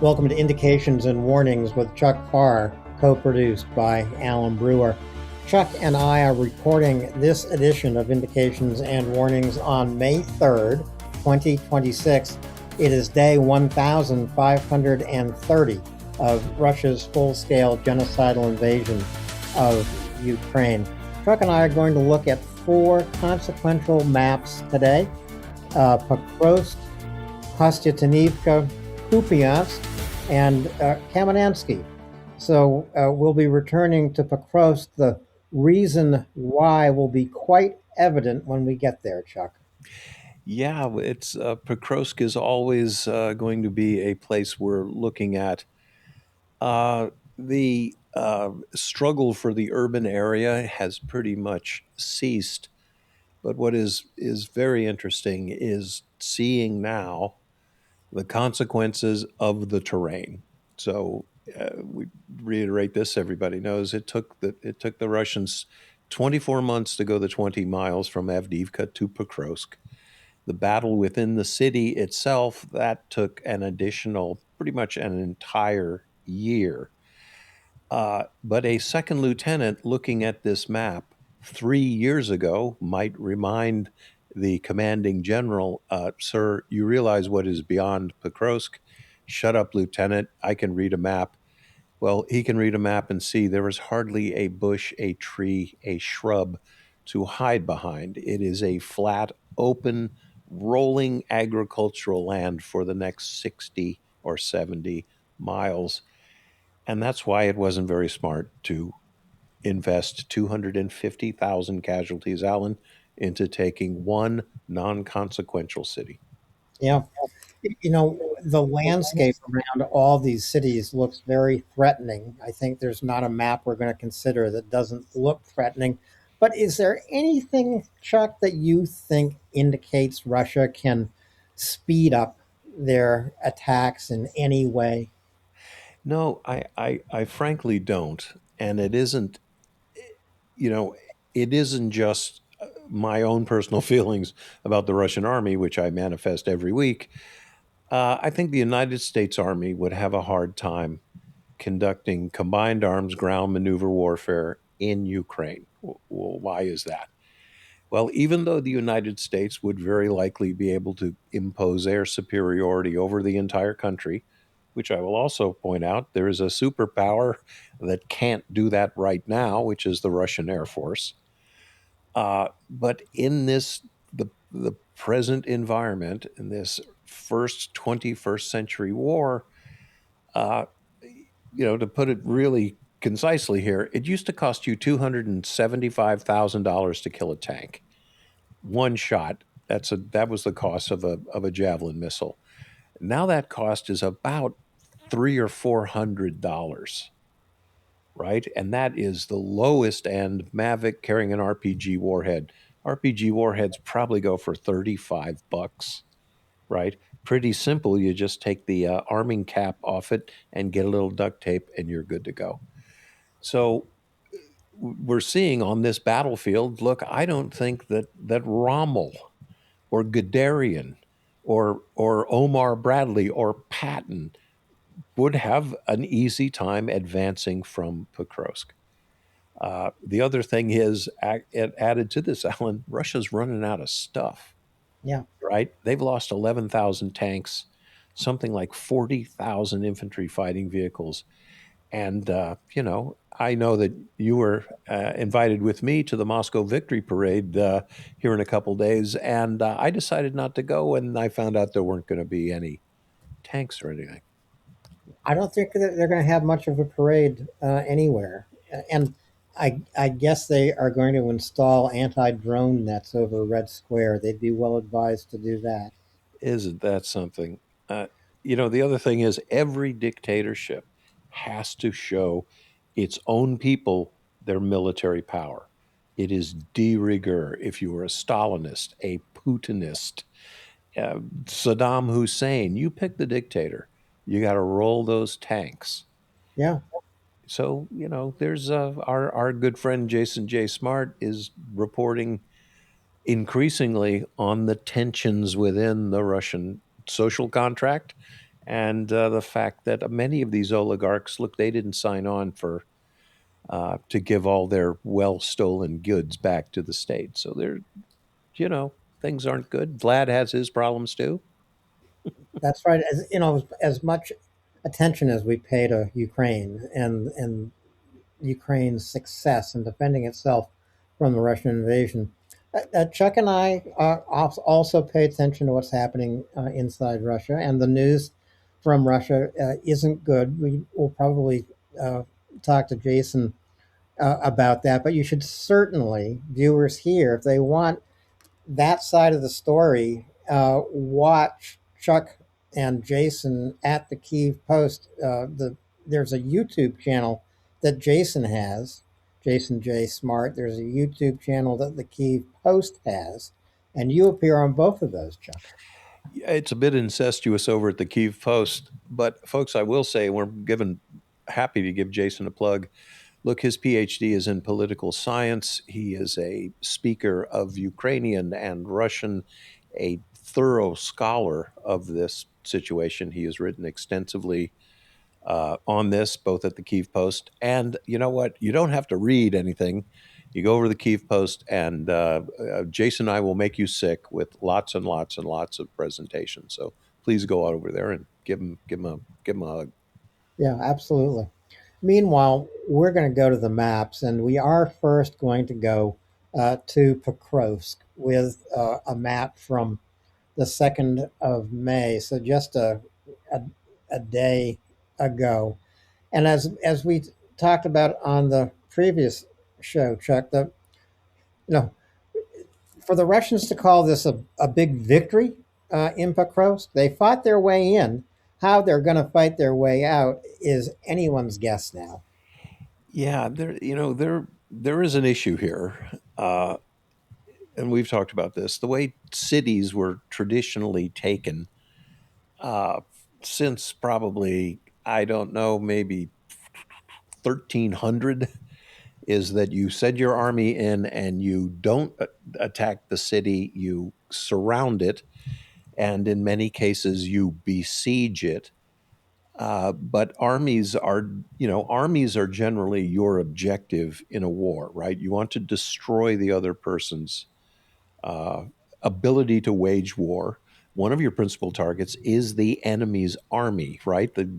Welcome to Indications and Warnings with Chuck Pfarrer, co-produced by Alan Brewer. Chuck and I are recording this edition of Indications and Warnings on May 3rd, 2026. It is day 1530 of Russia's full-scale genocidal invasion of Ukraine. Chuck and I are going to look at four consequential maps today. Pokrovsk, Kostiantynivka, Kupiansk, and Kamenansky. So we'll be returning to Pokrovsk. The reason why will be quite evident when we get there, Chuck. Yeah, it's Pokrovsk is always going to be a place we're looking at. The struggle for the urban area has pretty much ceased, but what is very interesting is seeing now the consequences of the terrain. So we reiterate this. Everybody knows it took the Russians 24 months to go the 20 miles from Avdiivka to Pokrovsk. The battle within the city itself that took an additional, pretty much an entire year. But a second lieutenant looking at this map 3 years ago might remind the commanding general, "Sir, you realize what is beyond Pokrovsk? Shut up, lieutenant. I can read a map." Well, he can read a map and see there is hardly a bush, a tree, a shrub to hide behind. It is a flat, open, rolling agricultural land for the next 60 or 70 miles. And that's why it wasn't very smart to invest 250,000 casualties, Alan, into taking one non consequential city. Yeah. The landscape around all these cities looks very threatening. I think there's not a map we're going to consider that doesn't look threatening. But is there anything, Chuck, that you think indicates Russia can speed up their attacks in any way? No, I frankly don't. And you know, it isn't just my own personal feelings about the Russian army, which I manifest every week. I think the United States Army would have a hard time conducting combined arms ground maneuver warfare in Ukraine. Well, why is that? Well, even though the United States would very likely be able to impose air superiority over the entire country, which I will also point out, there is a superpower that can't do that right now, which is the Russian Air Force. But in the present environment, in this first 21st century war, uh, to put it really concisely here, it used to cost you $275,000 to kill a tank. One shot. That was the cost of a javelin missile. Now that cost is about $300 or $400, right? And that is the lowest end Mavic carrying an RPG warhead. RPG warheads probably go for $35, right? Pretty simple. You just take the arming cap off it and get a little duct tape, and you're good to go. So we're seeing on this battlefield. Look, I don't think that Rommel or Guderian or Omar Bradley or Patton would have an easy time advancing from Pokrovsk. The other thing is, added to this, Alan, Russia's running out of stuff, Yeah. right? They've lost 11,000 tanks, something like 40,000 infantry fighting vehicles. And, I know that you were invited with me to the Moscow Victory Parade here in a couple days, and I decided not to go, and I found out there weren't going to be any tanks or anything. I don't think that they're going to have much of a parade anywhere. And I guess they are going to install anti-drone nets over Red Square. They'd be well advised to do that. Isn't that something? The other thing is every dictatorship has to show its own people their military power. It is de rigueur if you were a Stalinist, a Putinist, Saddam Hussein, you pick the dictator. You got to roll those tanks. Yeah. So, there's our good friend Jason J. Smart is reporting increasingly on the tensions within the Russian social contract and the fact that many of these oligarchs, look, they didn't sign on for to give all their well stolen goods back to the state. So they're, you know, things aren't good. Vlad has his problems too. That's right. As you know, as much attention as we pay to Ukraine and Ukraine's success in defending itself from the Russian invasion, Chuck and I also pay attention to what's happening inside Russia, and the news from Russia isn't good. We will probably uh, talk to Jason about that, but you should certainly, viewers here, if they want that side of the story, watch Chuck and Jason at the Kyiv Post. There's a YouTube channel that Jason has, Jason J. Smart. There's a YouTube channel that the Kyiv Post has, and you appear on both of those, Chuck. It's a bit incestuous over at the Kyiv Post, but folks, I will say we're given happy to give Jason a plug. Look, his PhD is in political science. He is a speaker of Ukrainian and Russian, a thorough scholar of this situation. He has written extensively on this, both at the Kyiv Post. And you know what? You don't have to read anything. You go over to the Kyiv Post, and Jason and I will make you sick with lots and lots and lots of presentations. So please go out over there and give him a hug. Yeah, absolutely. Meanwhile, we're going to go to the maps, and we are first going to go to Pokrovsk with a map from the 2nd of May, so just a, a day ago. And as we talked about on the previous show, Chuck, you know for the Russians to call this a big victory in Pokrovsk, they fought their way in. How they're going to fight their way out is anyone's guess now. Yeah, there is an issue here, and we've talked about this. The way cities were traditionally taken uh, since probably, I don't know, maybe 1300, is that you send your army in and you don't attack the city, you surround it, and in many cases you besiege it. But armies are generally your objective in a war, right? You want to destroy the other person's uh, ability to wage war. One of your principal targets is the enemy's army, right? The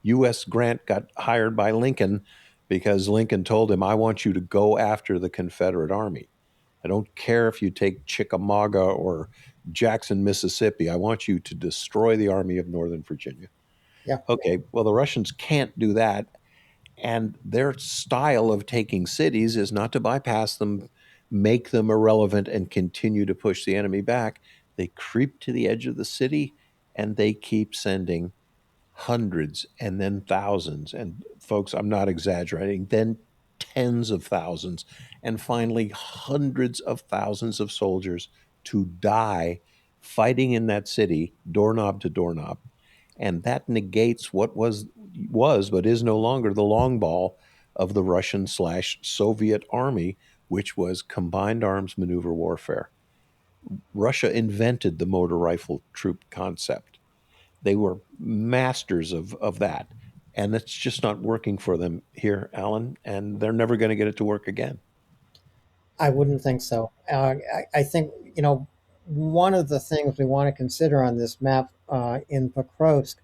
U.S. Grant got hired by Lincoln because Lincoln told him, I want you to go after the Confederate army. I don't care if you take Chickamauga or Jackson, Mississippi. I want you to destroy the Army of Northern Virginia. Yeah, Okay, well, the Russians can't do that. And their style of taking cities is not to bypass them, make them irrelevant, and continue to push the enemy back. They creep to the edge of the city and they keep sending hundreds and then thousands. And folks, I'm not exaggerating, then tens of thousands, and finally hundreds of thousands of soldiers to die fighting in that city, doorknob to doorknob. And that negates what was but is no longer the long ball of the Russian slash Soviet army, which was combined arms maneuver warfare. Russia invented the motor rifle troop concept. They were masters of that. And it's just not working for them here, Alan, and they're never going to get it to work again. I wouldn't think so. I think, one of the things we want to consider on this map in Pokrovsk,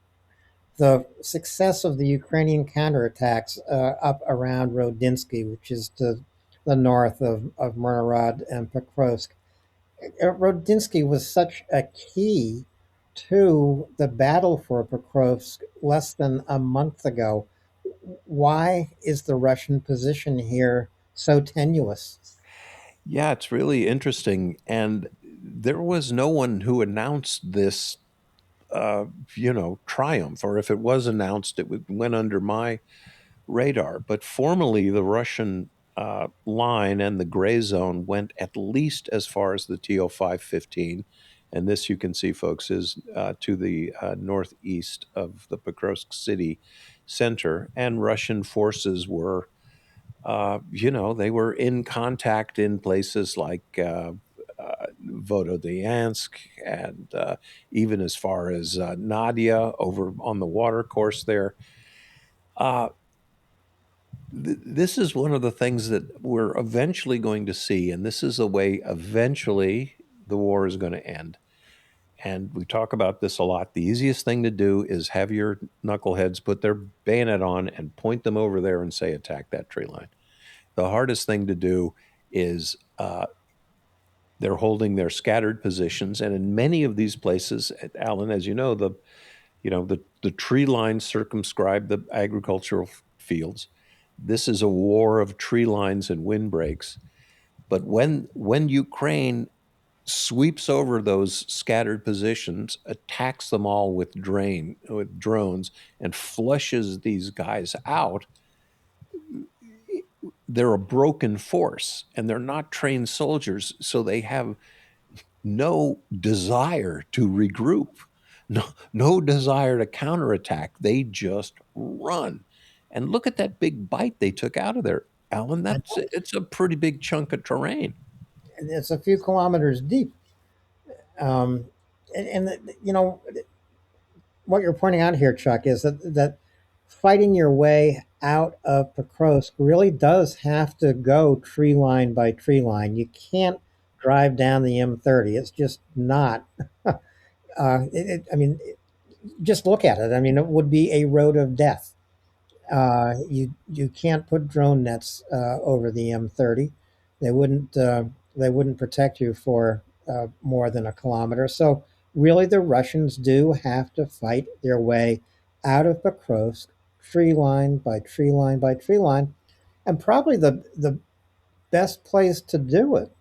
the success of the Ukrainian counterattacks up around Rodinsky, which is to the north of Murnorod and Pokrovsk. Rodinsky was such a key to the battle for Pokrovsk less than a month ago. Why is the Russian position here so tenuous? Yeah, it's really interesting. And there was no one who announced this, triumph, or if it was announced, went under my radar. But formally, the Russian line and the gray zone went at least as far as the TO 515. And this, you can see, folks, is to the northeast of the Pokrovsk city center. And Russian forces were, they were in contact in places like Volodyansk, and even as far as Nadia over on the water course there. Uh, this is one of the things that we're eventually going to see, and this is the way eventually the war is going to end. And we talk about this a lot. The easiest thing to do is have your knuckleheads put their bayonet on and point them over there and say, attack that tree line. The hardest thing to do is they're holding their scattered positions. And in many of these places, Alan, as the tree lines circumscribe the agricultural fields. This is a war of tree lines and windbreaks. But when Ukraine sweeps over those scattered positions, attacks them all with drones, and flushes these guys out, they're a broken force and they're not trained soldiers, so they have no desire to regroup, no desire to counterattack. They just run. And look at that big bite they took out of there, Alan. And It's a pretty big chunk of terrain. it's a few kilometers deep. Um, and what you're pointing out here, Chuck, is that fighting your way out of Pokrovsk really does have to go tree line by tree line. You can't drive down the M30. It's just not. I mean, just look at it. I mean, it would be a road of death. You can't put drone nets over the M30. They wouldn't they wouldn't protect you for more than a kilometer. So really, the Russians do have to fight their way out of Pokrovsk, tree line by tree line by tree line, and probably the best place to do it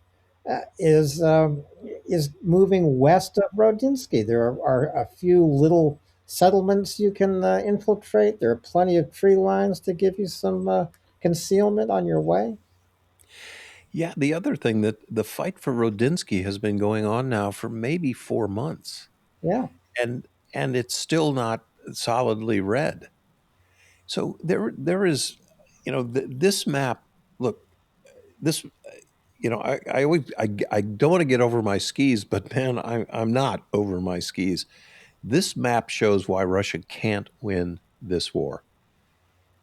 uh, is um, is moving west of Rodinsky. There are a few little settlements you can infiltrate. There are plenty of tree lines to give you some concealment on your way. Yeah, the other thing, that the fight for Rodinsky has been going on now for maybe 4 months, Yeah, and it's still not solidly red. So there is, this map. Look, this, I don't want to get over my skis, but man, I'm not over my skis. This map shows why Russia can't win this war.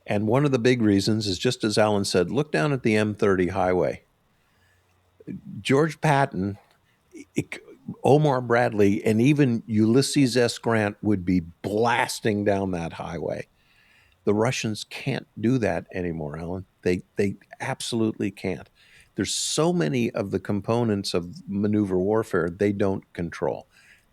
And one of the big reasons is, just as Alan said, look down at the M30 highway. George Patton, Omar Bradley, and even Ulysses S. Grant would be blasting down that highway. The Russians can't do that anymore, Alan. They absolutely can't. There's so many of the components of maneuver warfare they don't control.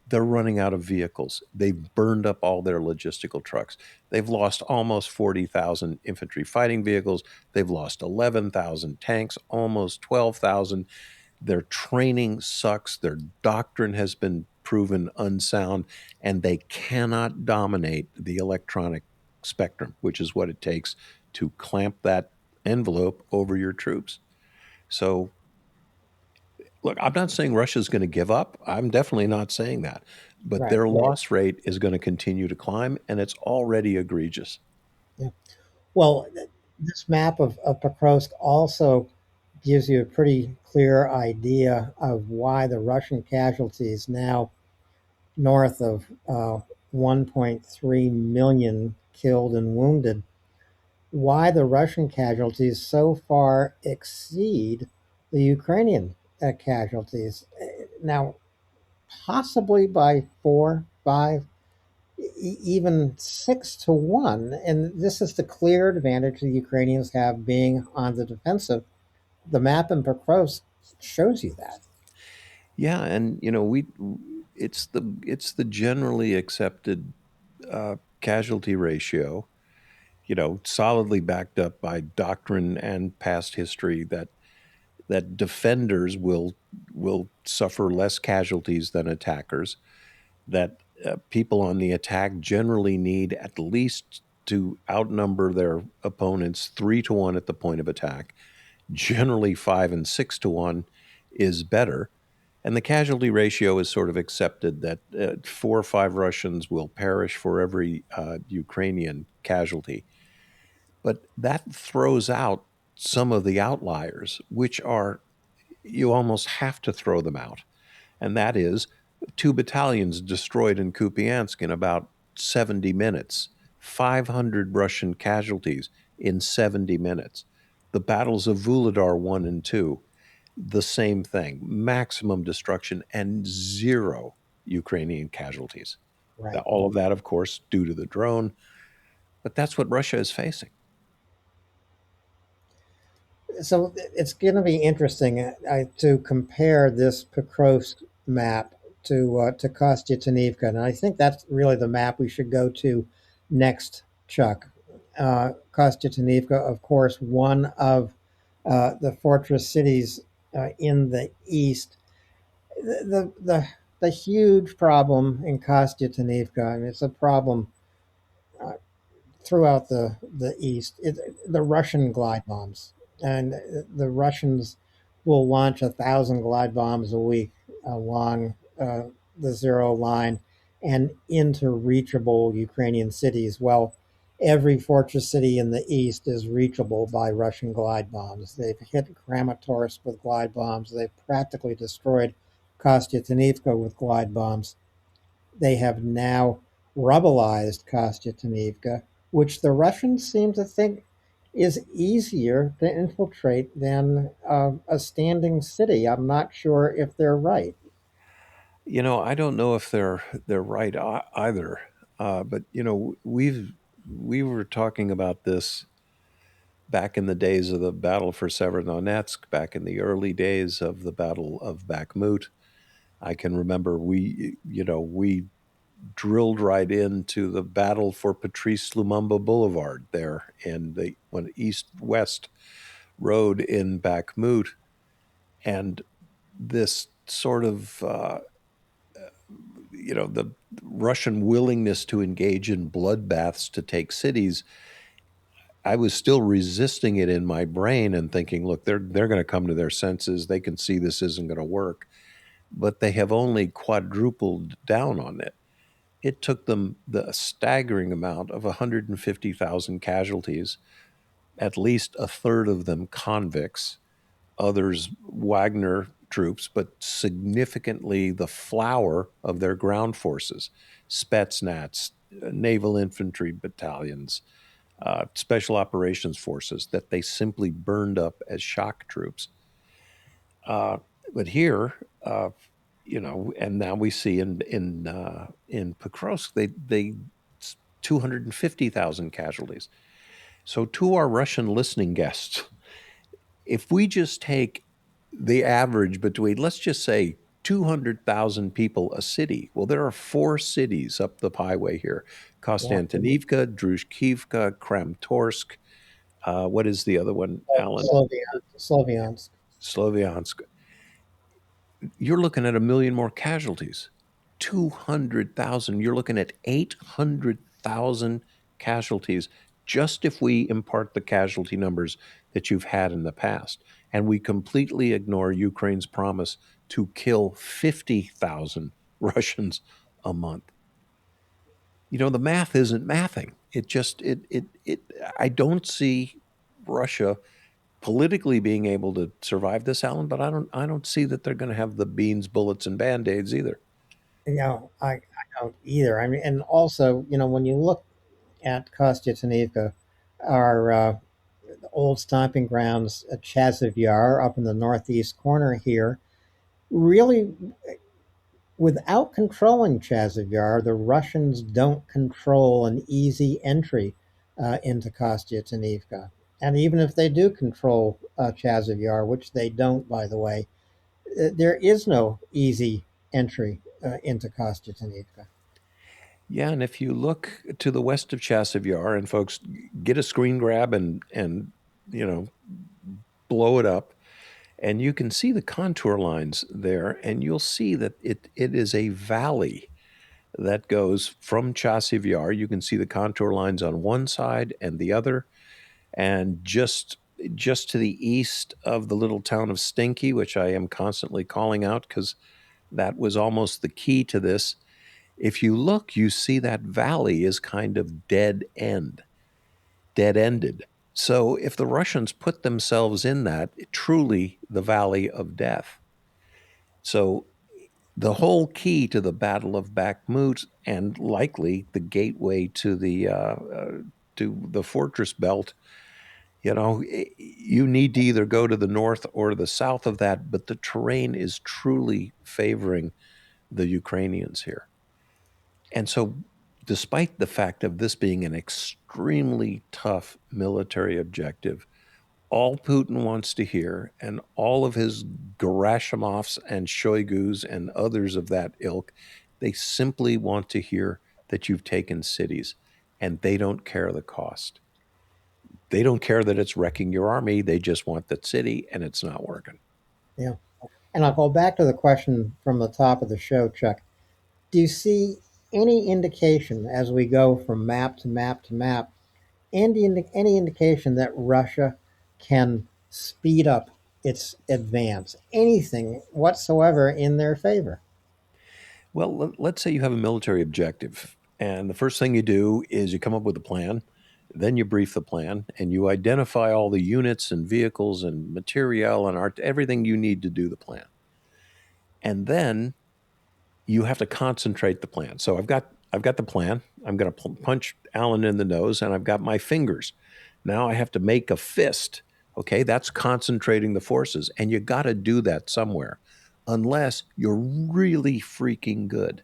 They're running out of vehicles. They've burned up all their logistical trucks. They've lost almost 40,000 infantry fighting vehicles. They've lost 11,000 tanks, almost 12,000. Their training sucks. Their doctrine has been proven unsound, and they cannot dominate the electronic spectrum, which is what it takes to clamp that envelope over your troops. So, look, I'm not saying Russia's going to give up. I'm definitely not saying that. But right. their loss rate is going to continue to climb, and it's already egregious. Yeah. Well, this map of Pokrovsk also gives you a pretty clear idea of why the Russian casualties now north of 1.3 million killed and wounded, why the Russian casualties so far exceed the Ukrainian casualties. Now, possibly by four, five, even 6 to 1. And this is the clear advantage the Ukrainians have being on the defensive. The map in Pokrovsk shows you that. Yeah, and it's the generally accepted casualty ratio, solidly backed up by doctrine and past history, that defenders will suffer less casualties than attackers, that people on the attack generally need at least to outnumber their opponents 3 to 1 at the point of attack. Generally, 5 and 6 to 1 is better. And the casualty ratio is sort of accepted, that 4 or 5 Russians will perish for every Ukrainian casualty. But that throws out some of the outliers, which are, you almost have to throw them out. and that is two battalions destroyed in Kupiansk in about 70 minutes, 500 Russian casualties in 70 minutes. The battles of Vuhledar 1 and 2, the same thing, maximum destruction and zero Ukrainian casualties. Now, Right. all of that, of course, due to the drone, but that's what Russia is facing. So it's going to be interesting to compare this Pokrovsk map to Kostiantynivka, and I think that's really the map we should go to next, Chuck. Kostiantynivka, of course, one of the fortress cities in the east. The huge problem in Kostiantynivka, and it's a problem uh, throughout the east. The Russian glide bombs, and the Russians will launch 1,000 glide bombs a week along the zero line and into reachable Ukrainian cities. Well, every fortress city in the east is reachable by Russian glide bombs. They've hit Kramatorsk with glide bombs. They've practically destroyed Kostiantynivka with glide bombs. They have now rubblized Kostiantynivka, which the Russians seem to think is easier to infiltrate than a standing city. I'm not sure if they're right. I don't know if they're right either. But we were talking about this back in the days of the battle for Severodonetsk, back in the early days of the Battle of Bakhmut. I can remember we drilled right into the battle for Patrice Lumumba Boulevard there in the east-west road in Bakhmut, and this sort of the Russian willingness to engage in bloodbaths to take cities. I was still resisting it in my brain and thinking, look, they're going to come to their senses. They can see this isn't going to work, but they have only quadrupled down on it. It took them the staggering amount of 150,000 casualties, at least a third of them convicts, others Wagner troops, but significantly the flower of their ground forces, Spetsnaz, naval infantry battalions, special operations forces that they simply burned up as shock troops. Uh, but here, and now we see in Pokrovsk, they 250,000 casualties. So to our Russian listening guests, if we just take the average between, let's just say, 200,000 people a city. Well, there are four cities up the highway here: Yeah. Kostiantynivka, Druzhkivka, Kramatorsk. What is the other one, Alan? Sloviansk. Sloviansk. You're looking at a million more casualties. 200,000. You're looking at 800,000 casualties just if we impart the casualty numbers that you've had in the past. And we completely ignore Ukraine's promise to kill 50,000 Russians a month. The math isn't mathing. I don't see Russia politically being able to survive this, Alan, but I don't see that they're going to have the beans, bullets, and band-aids either. I don't either. I mean, and also, when you look at Kostiantynivka, our old stomping grounds at Chaziv Yar up in the northeast corner here, really, without controlling Chaziv Yar, the Russians don't control an easy entry into Kostiantynivka. And even if they do control Chaziv Yar, which they don't, by the way, there is no easy entry into Kostiantynivka. Yeah, and if you look to the west of Chassiv Yar, and folks get a screen grab and you know blow it up, and you can see the contour lines there, and you'll see that it is a valley that goes from Chassiv Yar. You can see the contour lines on one side and the other, and just to the east of the little town of Stinky, which I am constantly calling out because that was almost the key to this. If you look, you see that valley is kind of dead ended. So if the Russians put themselves in that, truly the valley of death. So the whole key to the Battle of Bakhmut and likely the gateway to the fortress belt. You need to either go to the north or the south of that, but the terrain is truly favoring the Ukrainians here. And so, despite the fact of this being an extremely tough military objective, all Putin wants to hear, and all of his Gerasimovs and Shoigus and others of that ilk, they simply want to hear that you've taken cities, and they don't care the cost. They don't care that it's wrecking your army. They just want that city, and it's not working. Yeah. And I'll go back to the question from the top of the show, Chuck. Do you see any indication as we go from map to map to map, any indication that Russia can speed up its advance? Anything whatsoever in their favor? Well, let's say you have a military objective, and the first thing you do is you come up with a plan, then you brief the plan, and you identify all the units and vehicles and material and art, everything you need to do the plan. And then you have to concentrate the plan. So I've got the plan. I'm going to punch Alan in the nose, and I've got my fingers. Now I have to make a fist. Okay, that's concentrating the forces, and you got to do that somewhere, unless you're really freaking good,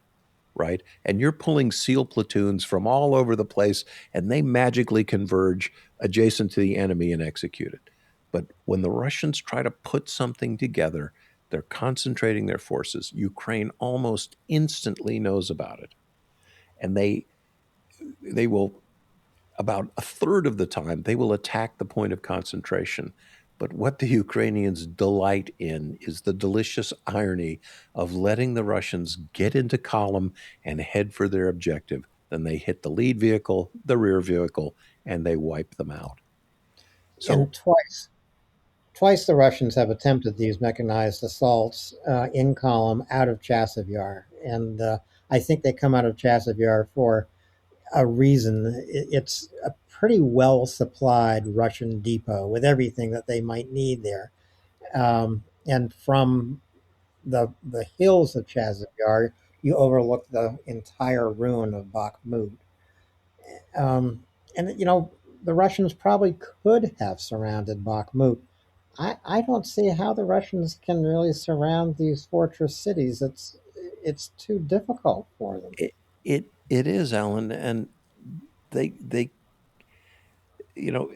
right? And you're pulling SEAL platoons from all over the place, and they magically converge adjacent to the enemy and execute it. But when the Russians try to put something together, they're concentrating their forces. Ukraine almost instantly knows about it. And they will, about a third of the time, they will attack the point of concentration. But what the Ukrainians delight in is the delicious irony of letting the Russians get into column and head for their objective. Then they hit the lead vehicle, the rear vehicle, and they wipe them out. So And twice the Russians have attempted these mechanized assaults in column out of Chasiv Yar, and I think they come out of Chasiv Yar for a reason. It's a pretty well supplied Russian depot with everything that they might need there. And from the hills of Chasiv Yar, you overlook the entire ruin of Bakhmut. Um, and the Russians probably could have surrounded Bakhmut. I don't see how the Russians can really surround these fortress cities. It's too difficult for them. it is, Alan, and they you know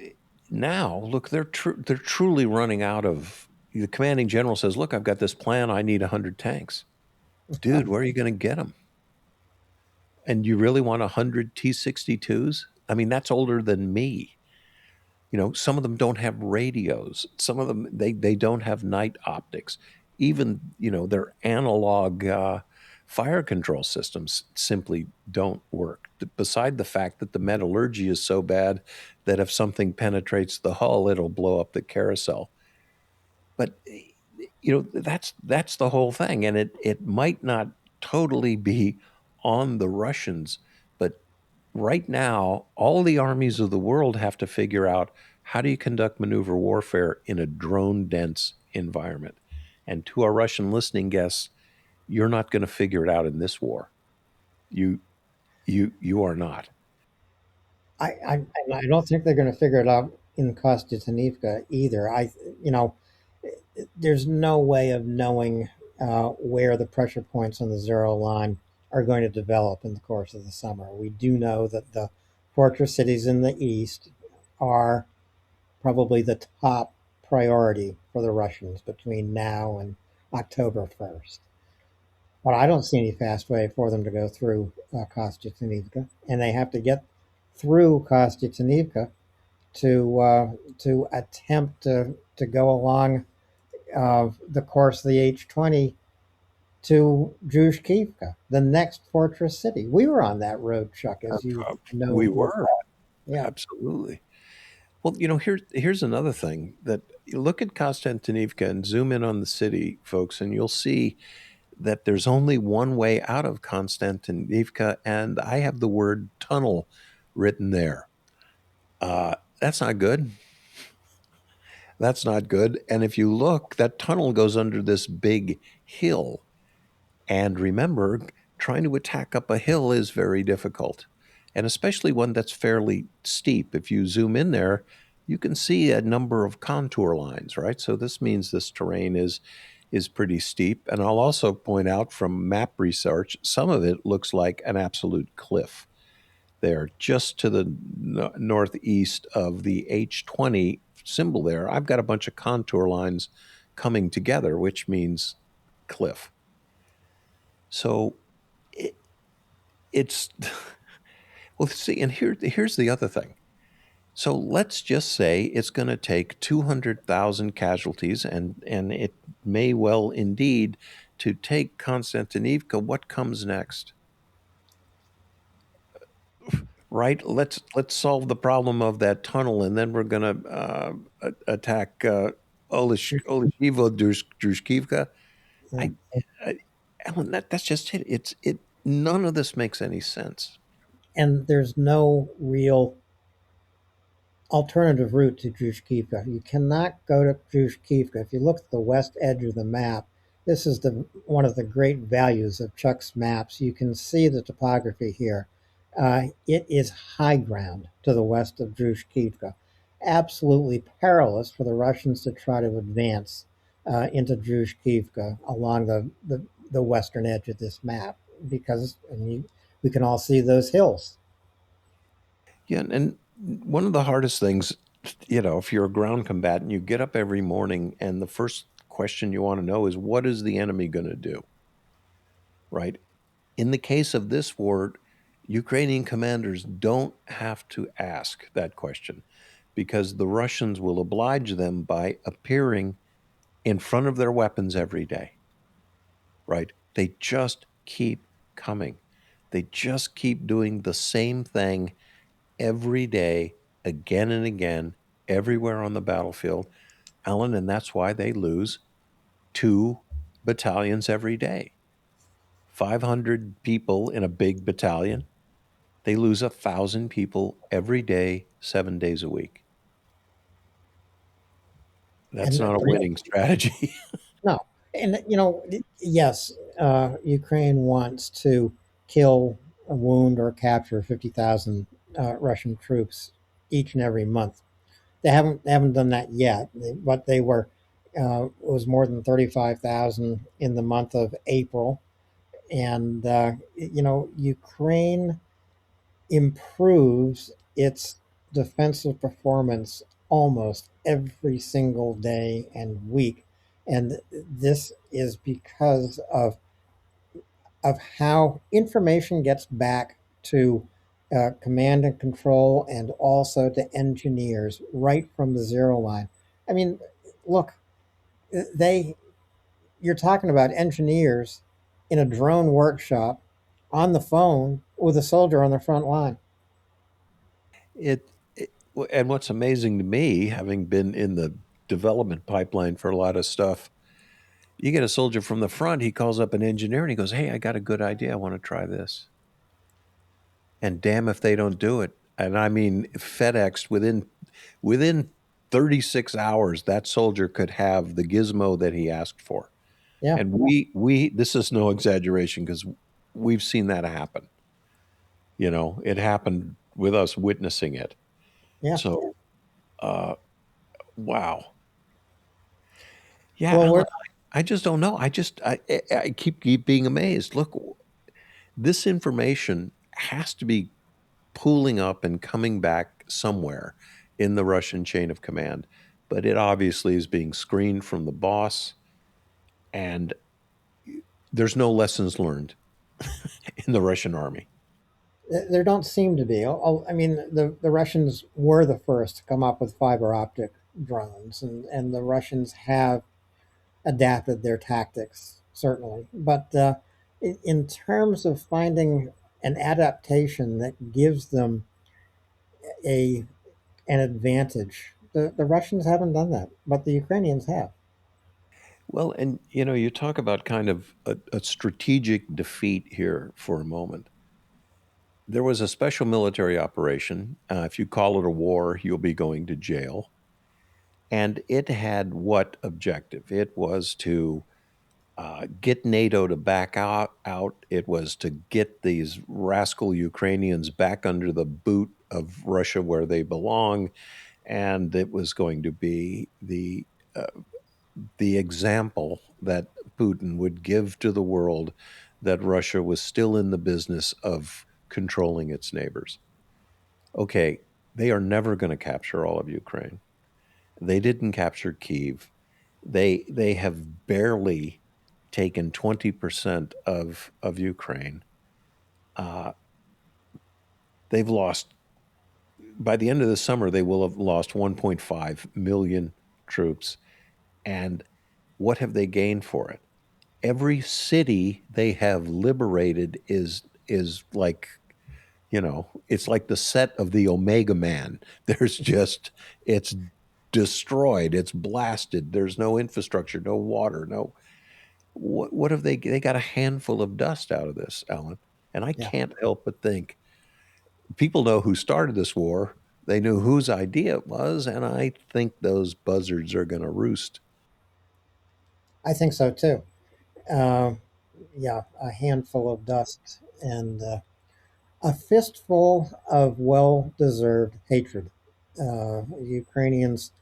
now look, they're truly running out of. The commanding general says, "Look, I've got this plan. I need 100 tanks." Dude, where are you going to get them? And you really want 100 T-62s? I mean, that's older than me. Some of them don't have radios. Some of them they don't have night optics. Even their analog fire control systems simply don't work. Beside the fact that the metallurgy is so bad that if something penetrates the hull, it'll blow up the carousel. But that's the whole thing, and it might not totally be on the Russians, but right now all the armies of the world have to figure out, how do you conduct maneuver warfare in a drone dense environment? And to our Russian listening guests, you're not going to figure it out in this war. You are not. I don't think they're going to figure it out in Kostiantynivka either. You know, there's no way of knowing where the pressure points on the zero line are going to develop in the course of the summer. We do know that the fortress cities in the east are probably the top priority for the Russians between now and October 1st. But I don't see any fast way for them to go through Kostiantynivka, and they have to get through Kostiantynivka to attempt to go along the course of the H20 to Druzhkivka, the next fortress city. We were on that road, Chuck, as you We know. were. Yeah. Absolutely. Well, here's another thing, that you look at Kostiantynivka and zoom in on the city, folks, and you'll see that there's only one way out of Konstantinivka, and I have the word tunnel written there. That's not good. That's not good. And if you look, that tunnel goes under this big hill, And remember, trying to attack up a hill is very difficult, and especially one that's fairly steep. If you zoom in there, you can see a number of contour lines, right? So this means this terrain is pretty steep. And I'll also point out from map research, some of it looks like an absolute cliff there, just to the northeast of the H20 symbol there. I've got a bunch of contour lines coming together, which means cliff. So it, it's well, see, and here's the other thing. So let's just say it's going to take 200,000 casualties, and it may well indeed to take Konstantinivka. What comes next? Right? Let's solve the problem of that tunnel, and then we're going to attack Olishivo Drushkivka. Yeah. I, I Alan, that's just it. It. None of this makes any sense. And there's no real alternative route to Drushkivka. You cannot go to Drushkivka. If you look at the west edge of the map, this is one of the great values of Chuck's maps. You can see the topography here. It is high ground to the west of Drushkivka. Absolutely perilous for the Russians to try to advance into Drushkivka along the western edge of this map because we can all see those hills. Yeah, and one of the hardest things, if you're a ground combatant, you get up every morning, and the first question you want to know is, what is the enemy going to do? Right? In the case of this war, Ukrainian commanders don't have to ask that question because the Russians will oblige them by appearing in front of their weapons every day. Right? They just keep coming. They just keep doing the same thing every day, again and again, everywhere on the battlefield, Alan, and that's why they lose 2 battalions every day. 500 people in a big battalion, they lose 1,000 people every day, 7 days a week. That's And not a winning strategy. no, and yes, Ukraine wants to kill, wound, or capture 50,000 Russian troops each and every month. They haven't done that yet, but they were. It was more than 35,000 in the month of April, and Ukraine improves its defensive performance almost every single day and week. And this is because of how information gets back to command and control and also to engineers right from the zero line. I mean, look, they you're talking about engineers in a drone workshop on the phone with a soldier on the front line. it and what's amazing to me, having been in the development pipeline for a lot of stuff, you get a soldier from the front, he calls up an engineer and he goes, "Hey, I got a good idea. I want to try this." And damn if they don't do it. And I mean, FedEx within 36 hours, that soldier could have the gizmo that he asked for. Yeah, And we this is no exaggeration because we've seen that happen. It happened with us witnessing it. yeah. So, uh, wow. Yeah, Well, Alan, I just don't know. I keep being amazed. Look, this information has to be pooling up and coming back somewhere in the Russian chain of command. But it obviously is being screened from the boss, and there's no lessons learned in the Russian army. there don't seem to be. I mean, the Russians were the first to come up with fiber optic drones, and the Russians have adapted their tactics, certainly. But in terms of finding an adaptation that gives them a an advantage, the Russians haven't done that, but the Ukrainians have. Well, and you talk about kind of a strategic defeat here for a moment. There was a special military operation. If you call it a war, you'll be going to jail. And it had what objective? It was to get NATO to back out. It was to get these rascal Ukrainians back under the boot of Russia where they belong, and it was going to be the example that Putin would give to the world that Russia was still in the business of controlling its neighbors. Okay, they are never going to capture all of Ukraine. They didn't capture Kyiv. They have barely taken 20% of Ukraine. Uh, they've lost by the end of the summer. They will have lost 1.5 million troops. And what have they gained for it? Every city they have liberated is like, it's like the set of the Omega Man. There's just it's destroyed, it's blasted. There's no infrastructure, no water, no. What have they got a handful of dust out of this, Alan? And I Yeah, can't help but think people know who started this war. They knew whose idea it was, and I think those buzzards are going to roost. I think so too. Uh, yeah, a handful of dust and a fistful of well deserved hatred. Ukrainians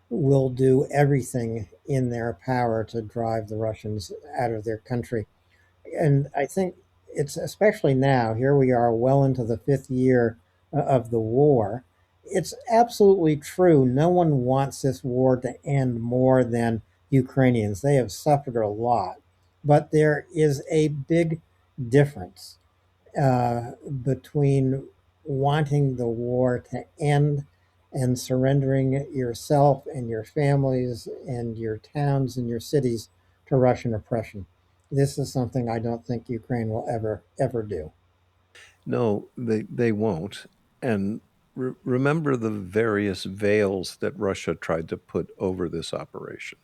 will do everything in their power to drive the Russians out of their country. And I think it's especially now, here we are well into the fifth year of the war. It's absolutely true. No one wants this war to end more than Ukrainians. They have suffered a lot. But there is a big difference between wanting the war to end and surrendering yourself and your families and your towns and your cities to Russian oppression. This is something I don't think Ukraine will ever do. No, they won't. And remember the various veils that Russia tried to put over this operation.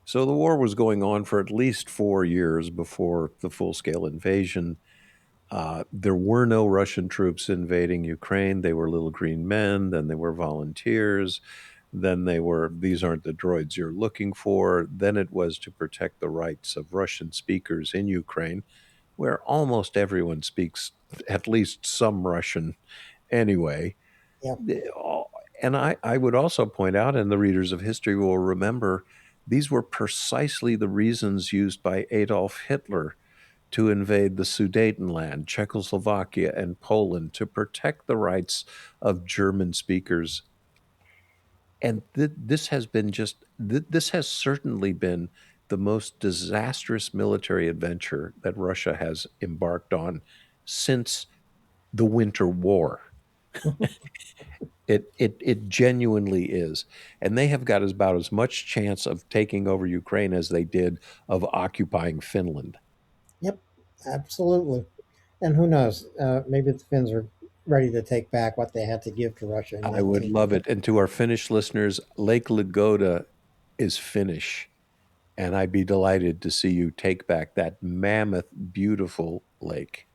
So the war was going on for at least 4 years before the full scale invasion. There were no Russian troops invading Ukraine. They were little green men, then they were volunteers, then they were, these aren't the droids you're looking for. Then it was to protect the rights of Russian speakers in Ukraine, where almost everyone speaks at least some Russian anyway. Yeah. And I would also point out, and the readers of history will remember, these were precisely the reasons used by Adolf Hitler to invade the Sudetenland, Czechoslovakia, and Poland to protect the rights of German speakers. And this has been this has certainly been the most disastrous military adventure that Russia has embarked on since the Winter War. It genuinely is, and they have got about as much chance of taking over Ukraine as they did of occupying Finland. Yep. Absolutely. And who knows? Maybe the Finns are ready to take back what they had to give to Russia in I would love 1940. it. And to our Finnish listeners, Lake Lagoda is Finnish, and I'd be delighted to see you take back that mammoth, beautiful lake.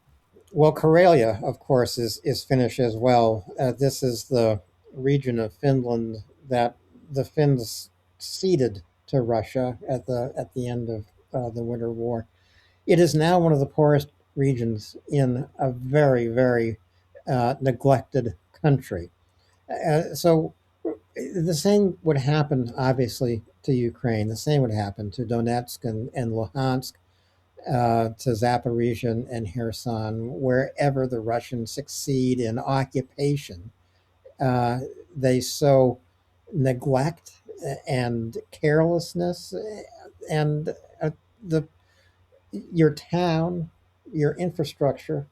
Well, Karelia, of course, is Finnish as well. This is the region of Finland that the Finns ceded to Russia at the end of the Winter War. It is now one of the poorest regions in a very neglected country. So the same would happen, obviously, to Ukraine. The same would happen to Donetsk and Luhansk, to Zaporizhia and Kherson, wherever the Russians succeed in occupation. Uh, they sow neglect and carelessness, and the your town, your infrastructure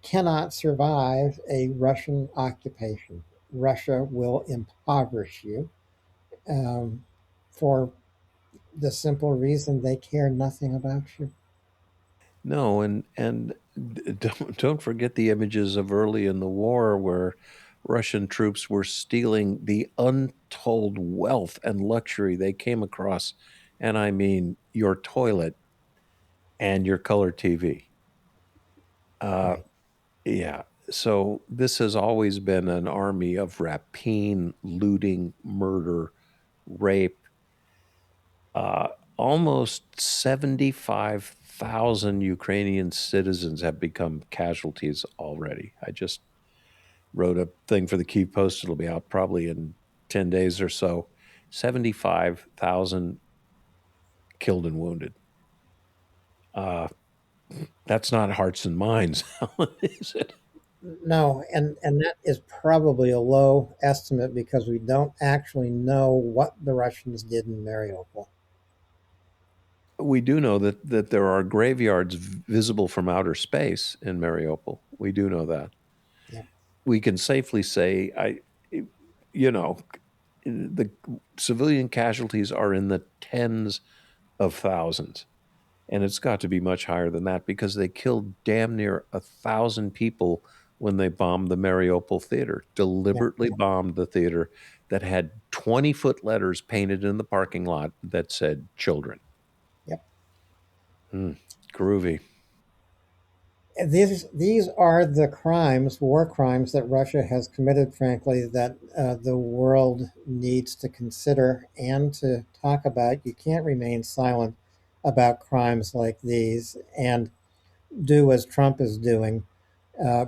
cannot survive a Russian occupation. Russia will impoverish you for the simple reason they care nothing about you. No, and don't forget the images of early in the war where Russian troops were stealing the untold wealth and luxury they came across, and I mean your toilet and your color TV. Uh, Right. yeah. So this has always been an army of rapine, looting, murder, rape. almost 75,000 Ukrainian citizens have become casualties already. I just wrote a thing for the Kyiv Post. It'll be out probably in 10 days or so. 75,000 killed and wounded. Uh, that's not hearts and minds, is it? No, and that is probably a low estimate because we don't actually know what the Russians did in Mariupol. We do know that there are graveyards visible from outer space in Mariupol. We do know that. Yeah, We can safely say, you know, the civilian casualties are in the tens of thousands, and it's got to be much higher than that because they killed damn near 1,000 people when they bombed the Mariupol theater. yeah, Deliberately bombed the theater that had 20-foot letters painted in the parking lot that said "children." yeah. Hmm, groovy. These are the crimes, war crimes that Russia has committed. Frankly, that the world needs to consider and to talk about. You can't remain silent about crimes like these and do as Trump is doing,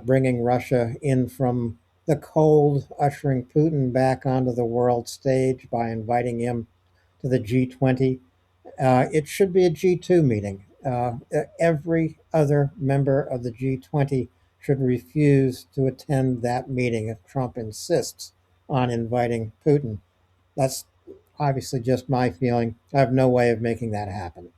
bringing Russia in from the cold, ushering Putin back onto the world stage by inviting him to the G20. It should be a G2 meeting. Every other member of the G20 should refuse to attend that meeting if Trump insists on inviting Putin. That's obviously just my feeling. I have no way of making that happen.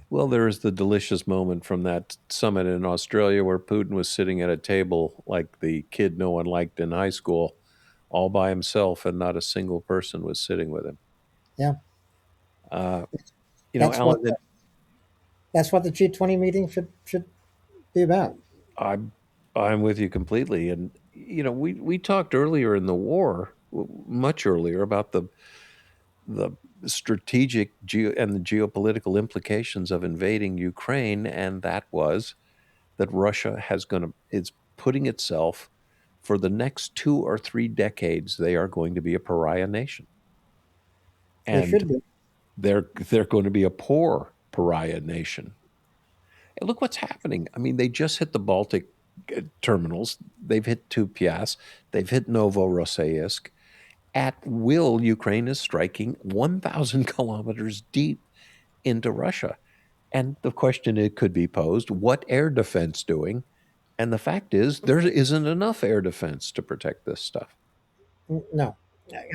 Well, there is the delicious moment from that summit in Australia where Putin was sitting at a table like the kid no one liked in high school, all by himself, and not a single person was sitting with him. Yeah, Uh, that's what Alan, that's what the G20 meeting should be about. I'm I'm with you completely. And we talked earlier in the war, much earlier, about the strategic and the geopolitical implications of invading Ukraine, and that was that Russia is putting itself for the next 2 or 3 decades. They are going to be a pariah nation, They and should be. they're going to be a poor pariah nation. And look what's happening. I mean, they just hit the Baltic terminals. They've hit Kupiansk. They've hit Novorossiysk. At will, Ukraine is striking 1,000 kilometers deep into Russia. And the question it could be posed, what air defense doing? And the fact is, there isn't enough air defense to protect this stuff. No.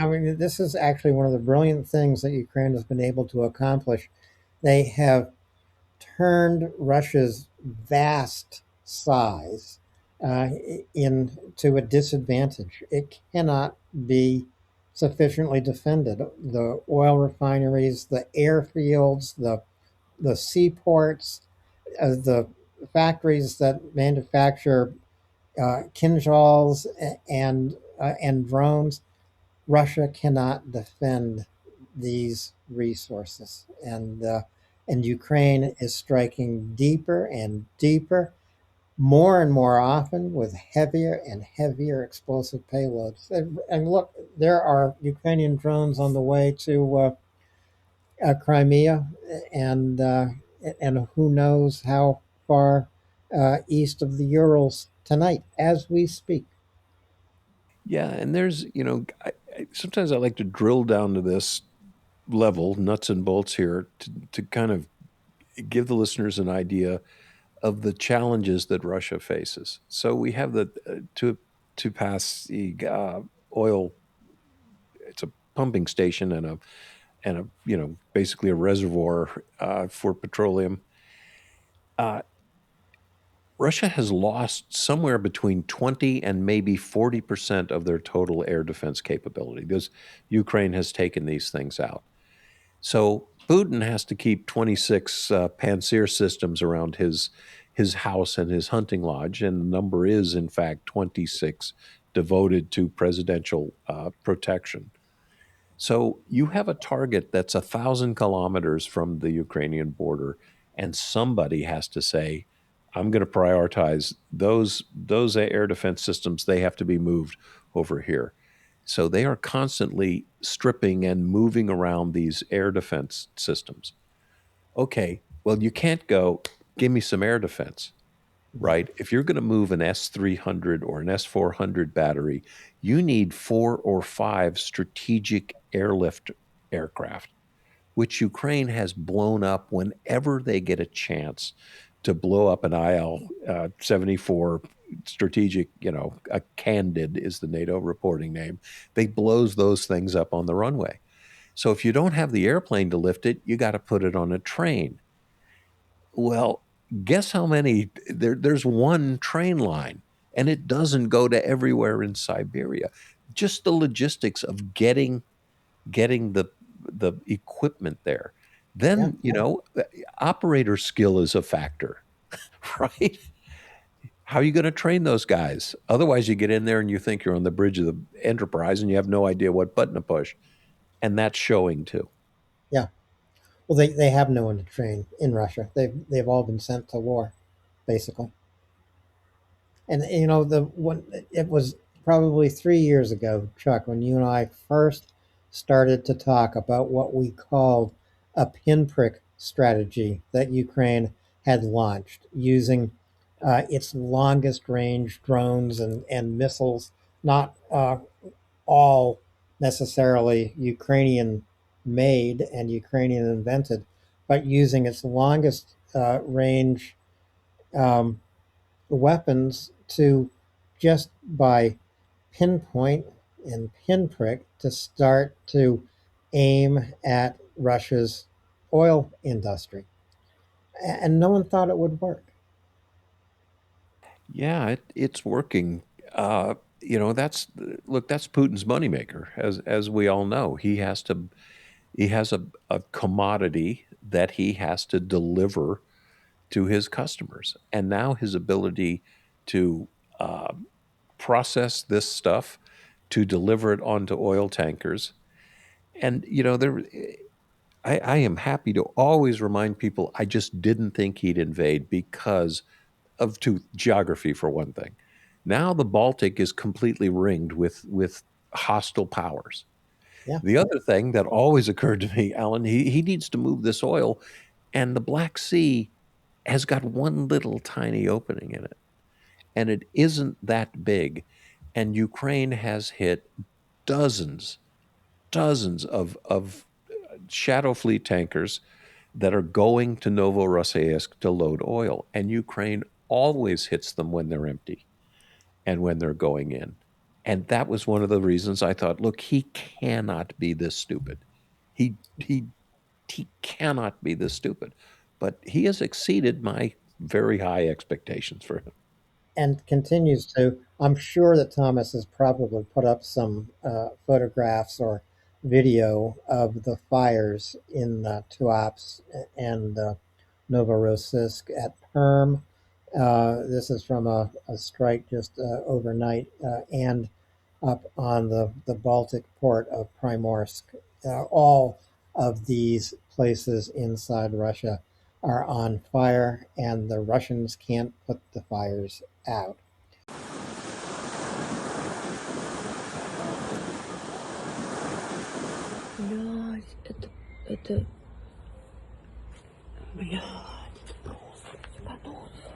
I mean, this is actually one of the brilliant things that Ukraine has been able to accomplish. They have turned Russia's vast size uh, into a disadvantage. It cannot be sufficiently defended. The oil refineries, the airfields, the seaports, the factories that manufacture kinjals and drones. Russia cannot defend these resources, and Ukraine is striking deeper and deeper, more and more often with heavier and heavier explosive payloads. And look, there are Ukrainian drones on the way to Crimea, and who knows how far east of the Urals tonight as we speak. Yeah, and there's, sometimes I like to drill down to this level, nuts and bolts here, to kind of give the listeners an idea of the challenges that Russia faces. So we have to pass the oil. It's a pumping station and a basically a reservoir for petroleum. Uh, Russia has lost somewhere between 20 and maybe 40% of their total air defense capability because Ukraine has taken these things out. So Putin has to keep 26 Pantsir systems around his house and his hunting lodge, and the number is in fact 26 devoted to presidential protection. So you have a target that's 1,000 kilometers from the Ukrainian border, and somebody has to say, "I'm going to prioritize those air defense systems. They have to be moved over here." So they are constantly stripping and moving around these air defense systems. Okay, well, you can't go, give me some air defense, Yeah. right? If you're going to move an S300 or an S400 battery, you need 4 or 5 strategic airlift aircraft, which Ukraine has blown up whenever they get a chance to blow up an IL 74 strategic, a Candid is the NATO reporting name. They blows those things up on the runway. So if you don't have the airplane to lift it, you got to put it on a train. Well, guess how many there's one train line and it doesn't go to everywhere in Siberia. Just the logistics of getting the equipment there. Yeah. Then, operator skill is a factor, right? How are you going to train those guys? Otherwise, you get in there and you think you're on the bridge of the Enterprise and you have no idea what button to push. And that's showing too. Yeah. Well, they have no one to train in Russia. They've all been sent to war, basically. And the one it was probably 3 years ago, Chuck, when you and I first started to talk about what we called a pinprick strategy that Ukraine had launched using its longest range drones and missiles, not all necessarily Ukrainian made and Ukrainian invented, but using its longest range um, weapons to just by pinpoint and pinprick to start to aim at Russia's oil industry. And no one thought it would work. Yeah, it's working. That's look, that's Putin's moneymaker, as we all know. He has a commodity that he has to deliver to his customers, and now his ability to uh, process this stuff to deliver it onto oil tankers. And I am happy to always remind people I just didn't think he'd invade because of geography for one thing. Now the Baltic is completely ringed with hostile powers. Yeah. The other thing that always occurred to me, Alan, he needs to move this oil, and the Black Sea has got one little tiny opening in it, and it isn't that big. And Ukraine has hit dozens, dozens of shadow fleet tankers that are going to Novorossiysk to load oil, and Ukraine always hits them when they're empty and when they're going in. And that was one of the reasons I thought, look, he cannot be this stupid. He he he cannot be this stupid. But he has exceeded my very high expectations for him. And continues to. I'm sure that Thomas has probably put up some photographs or video of the fires in Tuapse and Novorossiysk at Perm. This is from a strike just overnight and up on the Baltic port of Primorsk. All of these places inside Russia are on fire, and the Russians can't put the fires out. Блядь, это, блядь, просто ебануться,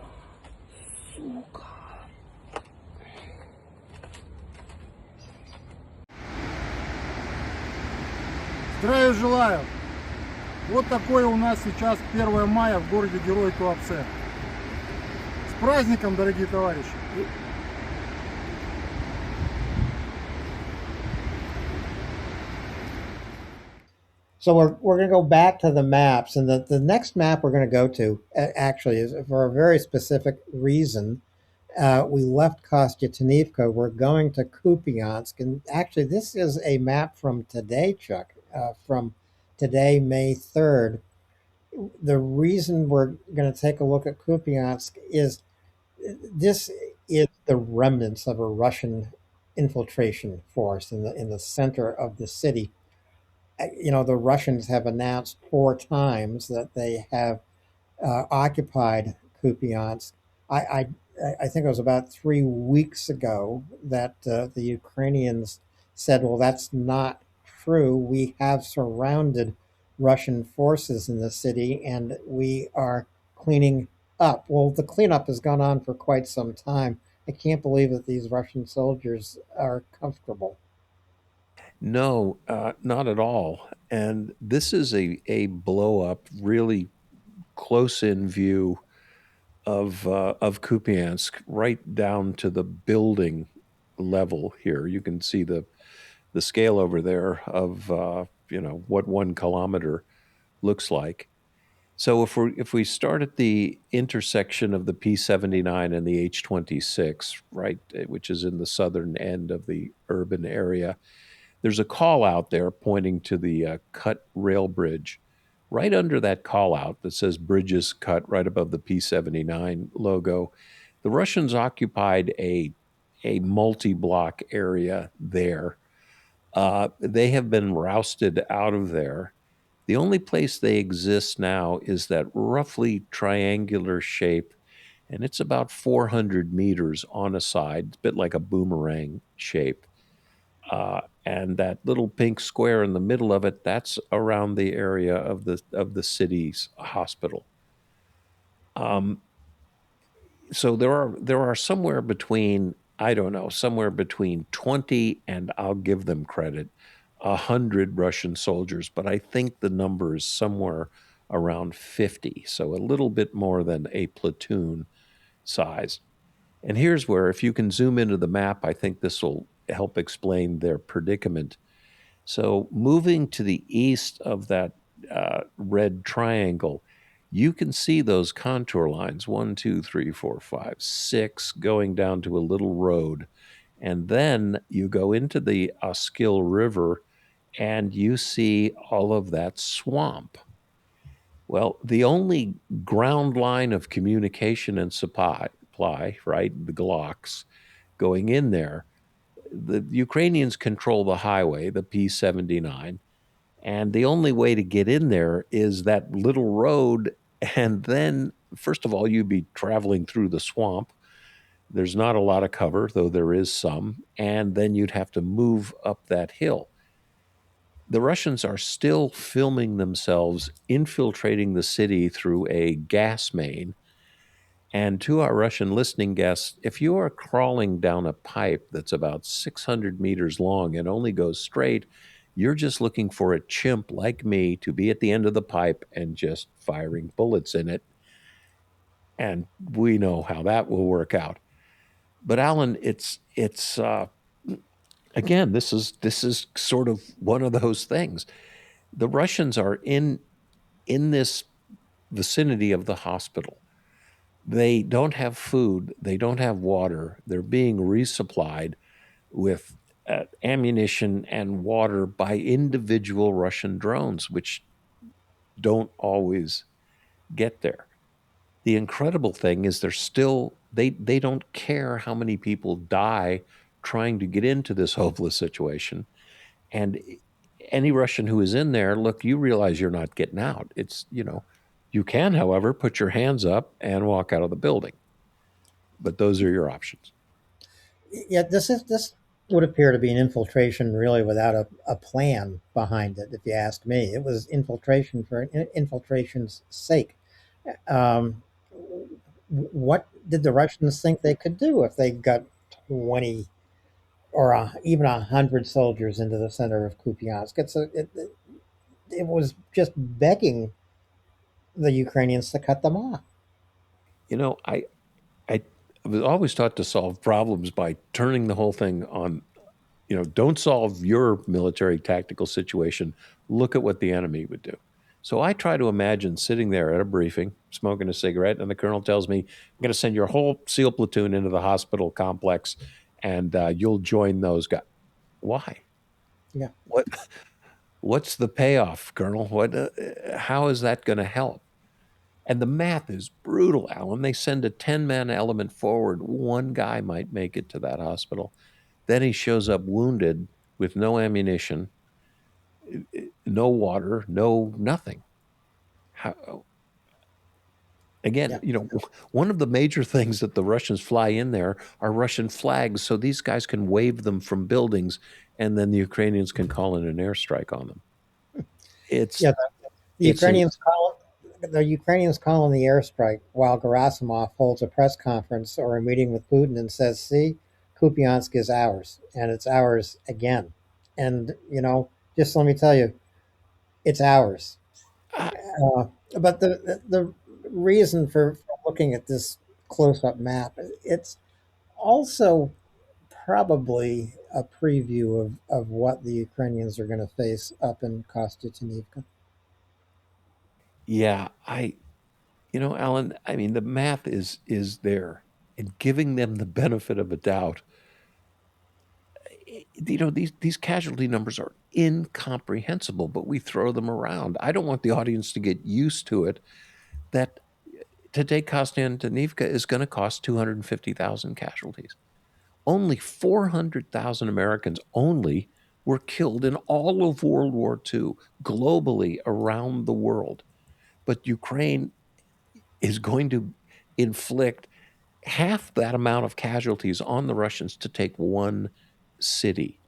сука. Здравия желаю! Вот такое у нас сейчас 1 мая в городе Герой Туапсе. С праздником, дорогие товарищи! So we're going to go back to the maps, and the next map we're going to go to actually is for a very specific reason. We left Kostiantynivka. We're going to Kupiansk, and actually this is a map from today, Chuck, from today, May 3rd. The reason we're going to take a look at Kupiansk is this is the remnants of a Russian infiltration force in the center of the city. The Russians have announced 4 times that they have occupied Kupiansk. I, I I think it was about 3 weeks ago that the Ukrainians said, well, that's not true. We have surrounded Russian forces in the city and we are cleaning up. Well, the cleanup has gone on for quite some time. I can't believe that these Russian soldiers are comfortable. No, not at all. And this is a blow up, really close in view of Kupiansk, right down to the building level. Here, you can see the scale over there of what 1 kilometer looks like. So if we start at the intersection of the P79 and the H26, right, which is in the southern end of the urban area, there's a call out there pointing to the cut rail bridge. Right under that call out that says bridges cut right above the P79 logo, the Russians occupied a multi-block area there. They have been rousted out of there. The only place they exist now is that roughly triangular shape, and it's about 400 meters on a side. It's a bit like a boomerang shape. And that little pink square in the middle of it, that's around the area of the city's hospital. Um, so there are somewhere between, I don't know, somewhere between 20 and, I'll give them credit, 100 Russian soldiers, but I think the number is somewhere around 50, so a little bit more than a platoon size. And here's where, if you can zoom into the map, I think this will help explain their predicament. So, moving to the east of that red triangle, you can see those contour lines, one, two, three, four, five, six, going down to a little road. And then you go into the Oskil River and you see all of that swamp. Well, the only ground line of communication and supply, right, the Glocks going in there, the Ukrainians control the highway, the P79, and the only way to get in there is that little road. And then, first of all, you'd be traveling through the swamp. There's not a lot of cover, though there is some. And then you'd have to move up that hill. The Russians are still filming themselves infiltrating the city through a gas main. And to our Russian listening guests, if you are crawling down a pipe that's about 600 meters long and only goes straight, you're just looking for a chimp like me to be at the end of the pipe and just firing bullets in it. And we know how that will work out. But Alan, it's again, this is sort of one of those things. The Russians are in this vicinity of the hospital. They don't have food. They don't have water. They're being resupplied with ammunition and water by individual Russian drones, which don't always get there. The incredible thing is they don't care how many people die trying to get into this hopeless situation. And any Russian who is in there, look, you realize you're not getting out. You can, however, put your hands up and walk out of the building. But those are your options. Yeah, this would appear to be an infiltration really without a plan behind it. If you ask me, it was infiltration for infiltration's sake. Um, what did the Russians think they could do if they got 20 or even 100 soldiers into the center of Kupiansk? It was just begging the Ukrainians to cut them off. You know, I was always taught to solve problems by turning the whole thing on. Don't solve your military tactical situation. Look at what the enemy would do. So I try to imagine sitting there at a briefing, smoking a cigarette, and the colonel tells me, "I'm going to send your whole SEAL platoon into the hospital complex, and you'll join those guys." Why? Yeah. What? What's the payoff, Colonel? What? How is that going to help? And the math is brutal, Alan. They send a 10-man element forward. One guy might make it to that hospital. Then he shows up wounded with no ammunition, no water, no nothing. How, Again, Yeah. one of the major things that the Russians fly in there are Russian flags, so these guys can wave them from buildings, and then the Ukrainians can call in an airstrike on them. It's Yeah. The it's a Ukrainians call in the airstrike while Gerasimov holds a press conference or a meeting with Putin and says, "See, Kupiansk is ours, and it's ours again." And just let me tell you, it's ours. uh, Uh, but the reason for looking at this close up map, it's also probably a preview of what the Ukrainians are going to face up in Kostiantynivka. yeah, Alan. I mean, the math is there, and giving them the benefit of a doubt. These casualty numbers are incomprehensible, but we throw them around. I don't want the audience to get used to it. That to take Kostiantynivka is going to cost 250,000 casualties. Only 400,000 Americans only were killed in all of World War II, globally around the world. But Ukraine is going to inflict half that amount of casualties on the Russians to take one city.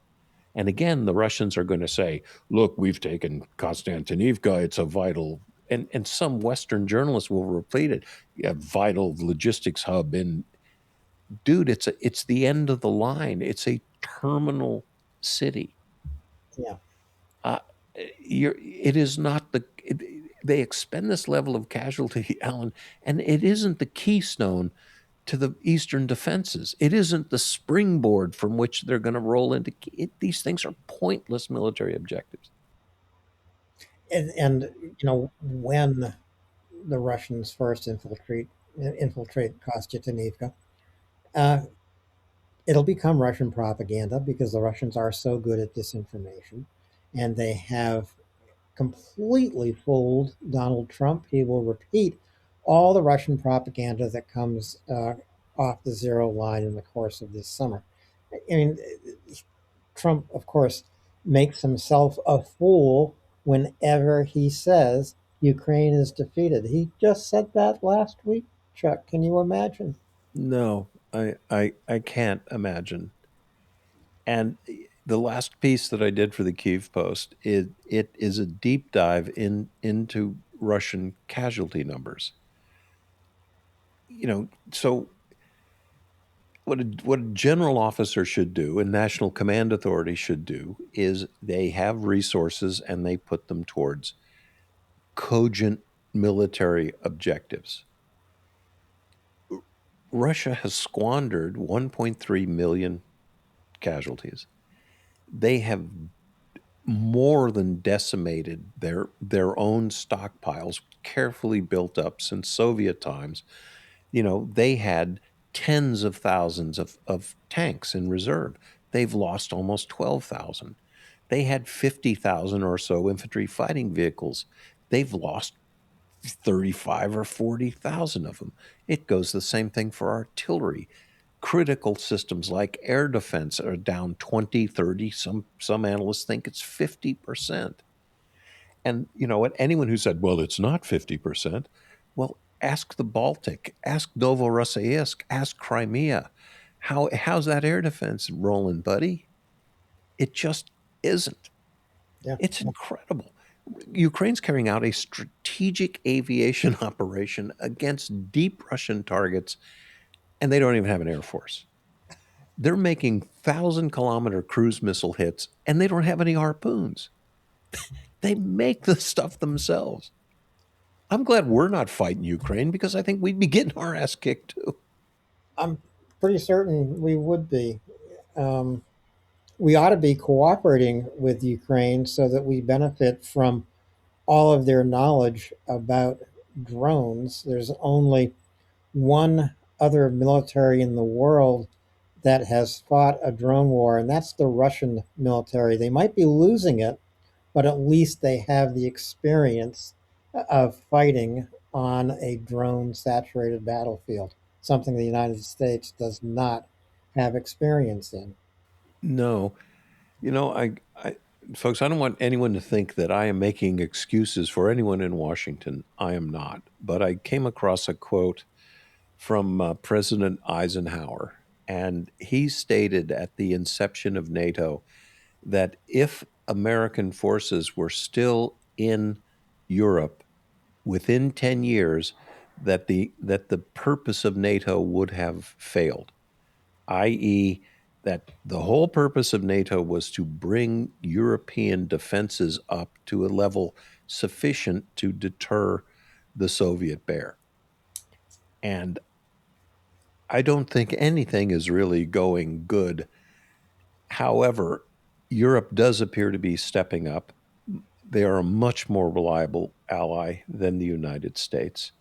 And again, the Russians are going to say, look, we've taken Kostiantynivka, it's a vital, and some Western journalists will repeat it, a vital logistics hub in, dude, it's the end of the line. It's a terminal city. Yeah. Uh, it is not they expend this level of casualty, Alan, and it isn't the keystone to the Eastern defenses. It isn't the springboard from which they're going to roll into. These things are pointless military objectives. And when the Russians first infiltrate Kostiantynivka, uh, it'll become Russian propaganda because the Russians are so good at disinformation, and they have completely fooled Donald Trump. He will repeat all the Russian propaganda that comes off the zero line in the course of this summer. I mean, Trump, of course, makes himself a fool whenever he says Ukraine is defeated. He just said that last week, Chuck. Can you imagine? No, I can't imagine. And the last piece that I did for the Kyiv Post, it is a deep dive into Russian casualty numbers. So what a general officer should do and national command authority should do is they have resources and they put them towards cogent military objectives. Russia has squandered 1.3 million casualties. They have more than decimated their own stockpiles, carefully built up since Soviet times. They had tens of thousands of tanks in reserve. They've lost almost 12,000. They had 50,000 or so infantry fighting vehicles. They've lost 35 or 40,000 of them. It goes the same thing for artillery. Critical systems like air defense are down 20, 30. Some analysts think it's 50%. And what anyone who said, well, it's not 50%, well, ask the Baltic, ask Novorossiysk, ask Crimea. How's that air defense rolling, buddy? It just isn't. Yeah. It's incredible. Ukraine's carrying out a strategic aviation operation against deep Russian targets, and they don't even have an air force. They're making 1,000-kilometer cruise missile hits, and they don't have any harpoons. They make the stuff themselves. I'm glad we're not fighting Ukraine because I think we'd be getting our ass kicked too. I'm pretty certain we would be. Um, we ought to be cooperating with Ukraine so that we benefit from all of their knowledge about drones. There's only one other military in the world that has fought a drone war, and that's the Russian military. They might be losing it, but at least they have the experience of fighting on a drone saturated battlefield, something the United States does not have experience in. No, I folks, I don't want anyone to think that I am making excuses for anyone in Washington. I am not. But I came across a quote from President Eisenhower, and he stated at the inception of NATO that if American forces were still in Europe within 10 years, that the purpose of NATO would have failed, i.e., that the whole purpose of NATO was to bring European defenses up to a level sufficient to deter the Soviet bear. And I don't think anything is really going good. However, Europe does appear to be stepping up. They are a much more reliable ally than the United States.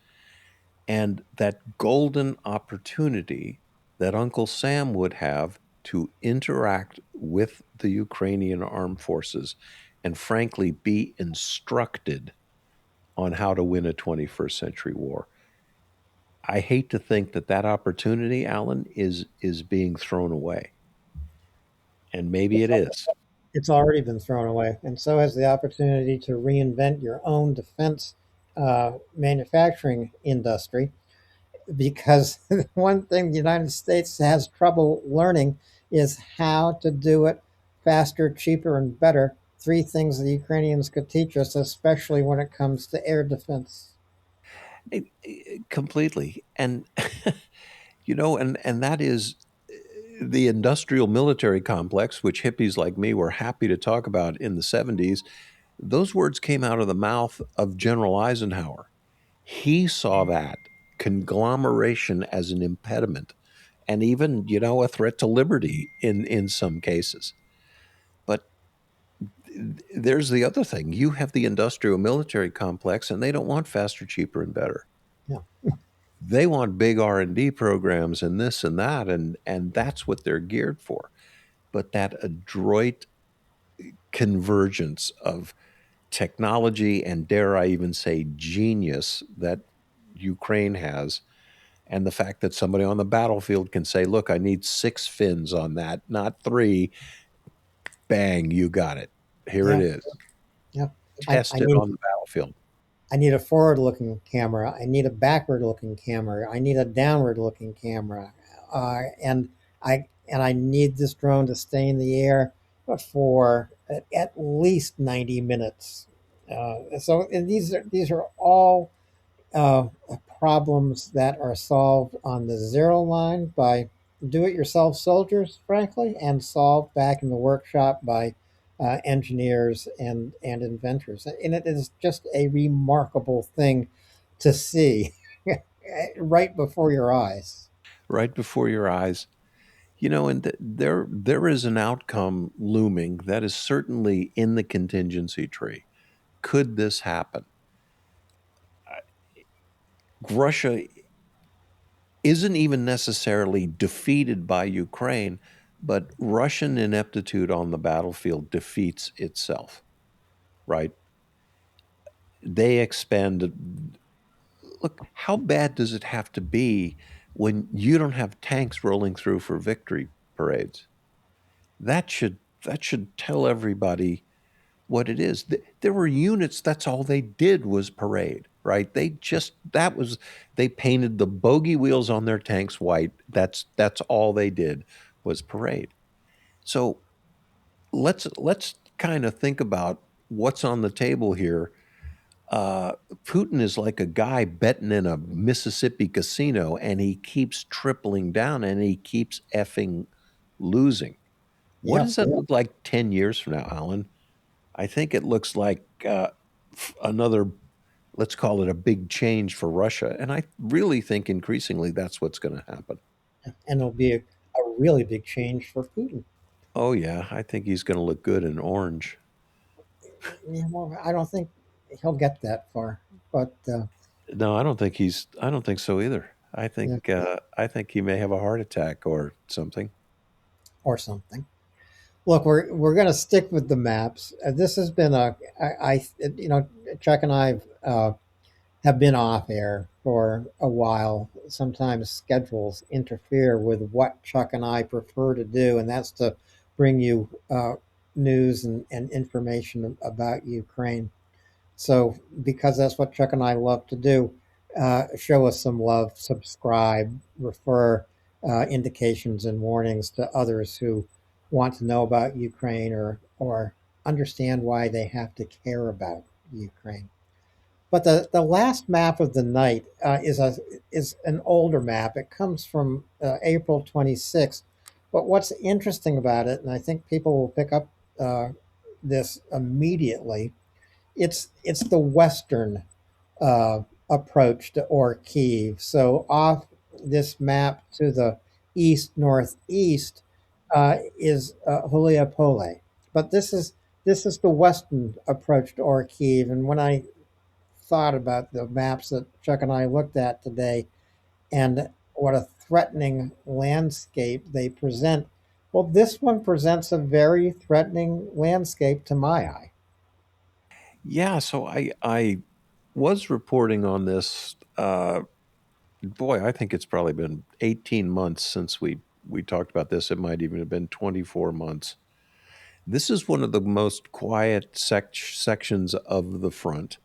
And that golden opportunity that Uncle Sam would have to interact with the Ukrainian armed forces and, frankly, be instructed on how to win a 21st century war. I hate to think that that opportunity, Alan, is being thrown away. And maybe it is. It's already been thrown away, and so has the opportunity to reinvent your own defense manufacturing industry. Because one thing the United States has trouble learning is how to do it faster, cheaper, and better. Three things the Ukrainians could teach us, especially when it comes to air defense. Completely. And and that is the industrial military complex, which hippies like me were happy to talk about in the 70s. Those words came out of the mouth of General Eisenhower. He saw that conglomeration as an impediment and even, a threat to liberty in some cases. But there's the other thing. You have the industrial military complex and they don't want faster, cheaper, and better. Yeah. They want big R&D programs and this and that, and that's what they're geared for. But that adroit convergence of technology and, dare I even say, genius that Ukraine has, and the fact that somebody on the battlefield can say, look, I need 6 fins on that, not 3. Bang, you got it. Here it Yeah. is. Yeah. I Test it need on the battlefield. I need a forward-looking camera. I need a backward-looking camera. I need a downward-looking camera, and I need this drone to stay in the air for at least 90 minutes. And these are all uh, problems that are solved on the zero line by do-it-yourself soldiers, frankly, and solved back in the workshop by engineers and inventors. And it is just a remarkable thing to see right before your eyes. Right before your eyes. And there is an outcome looming that is certainly in the contingency tree. Could this happen? Russia isn't even necessarily defeated by Ukraine, but Russian ineptitude on the battlefield defeats itself, right? They expend. Look, how bad does it have to be when you don't have tanks rolling through for victory parades? That should tell everybody what it is. There were units, that's all they did was parade, right? They painted the bogey wheels on their tanks white. That's all they did was parade. So let's kind of think about what's on the table here. Putin is like a guy betting in a Mississippi casino, and he keeps tripling down and he keeps effing losing. What does Yes, that look like 10 years from now, Alan? I think it looks like another, let's call it a big change for Russia. And I really think increasingly that's what's going to happen. and it'll be a really big change for Putin. Oh, yeah. I think he's going to look good in orange. Yeah, well, I don't think he'll get that far, but No, I don't think so either. yeah, I think he may have a heart attack or something. or something. Look, we're going to stick with the maps. This has been Chuck and I have been off air for a while. Sometimes schedules interfere with what Chuck and I prefer to do, and that's to bring you news and information about Ukraine. So, because that's what Chuck and I love to do, show us some love, subscribe, refer indications and warnings to others who want to know about Ukraine or understand why they have to care about Ukraine. But the last map of the night is an older map. It comes from April 26th. But what's interesting about it, and I think people will pick up uh, this immediately, it's the western approach to Kyiv. So off this map to the east northeast is Huliapole, but this is the western approach to Kyiv. And when I thought about the maps that Chuck and I looked at today and what a threatening landscape they present, well, this one presents a very threatening landscape to my eye. Yeah, so I was reporting on this. Boy, I think it's probably been 18 months since we talked about this. It might even have been 24 months. This is one of the most quiet sections of the front.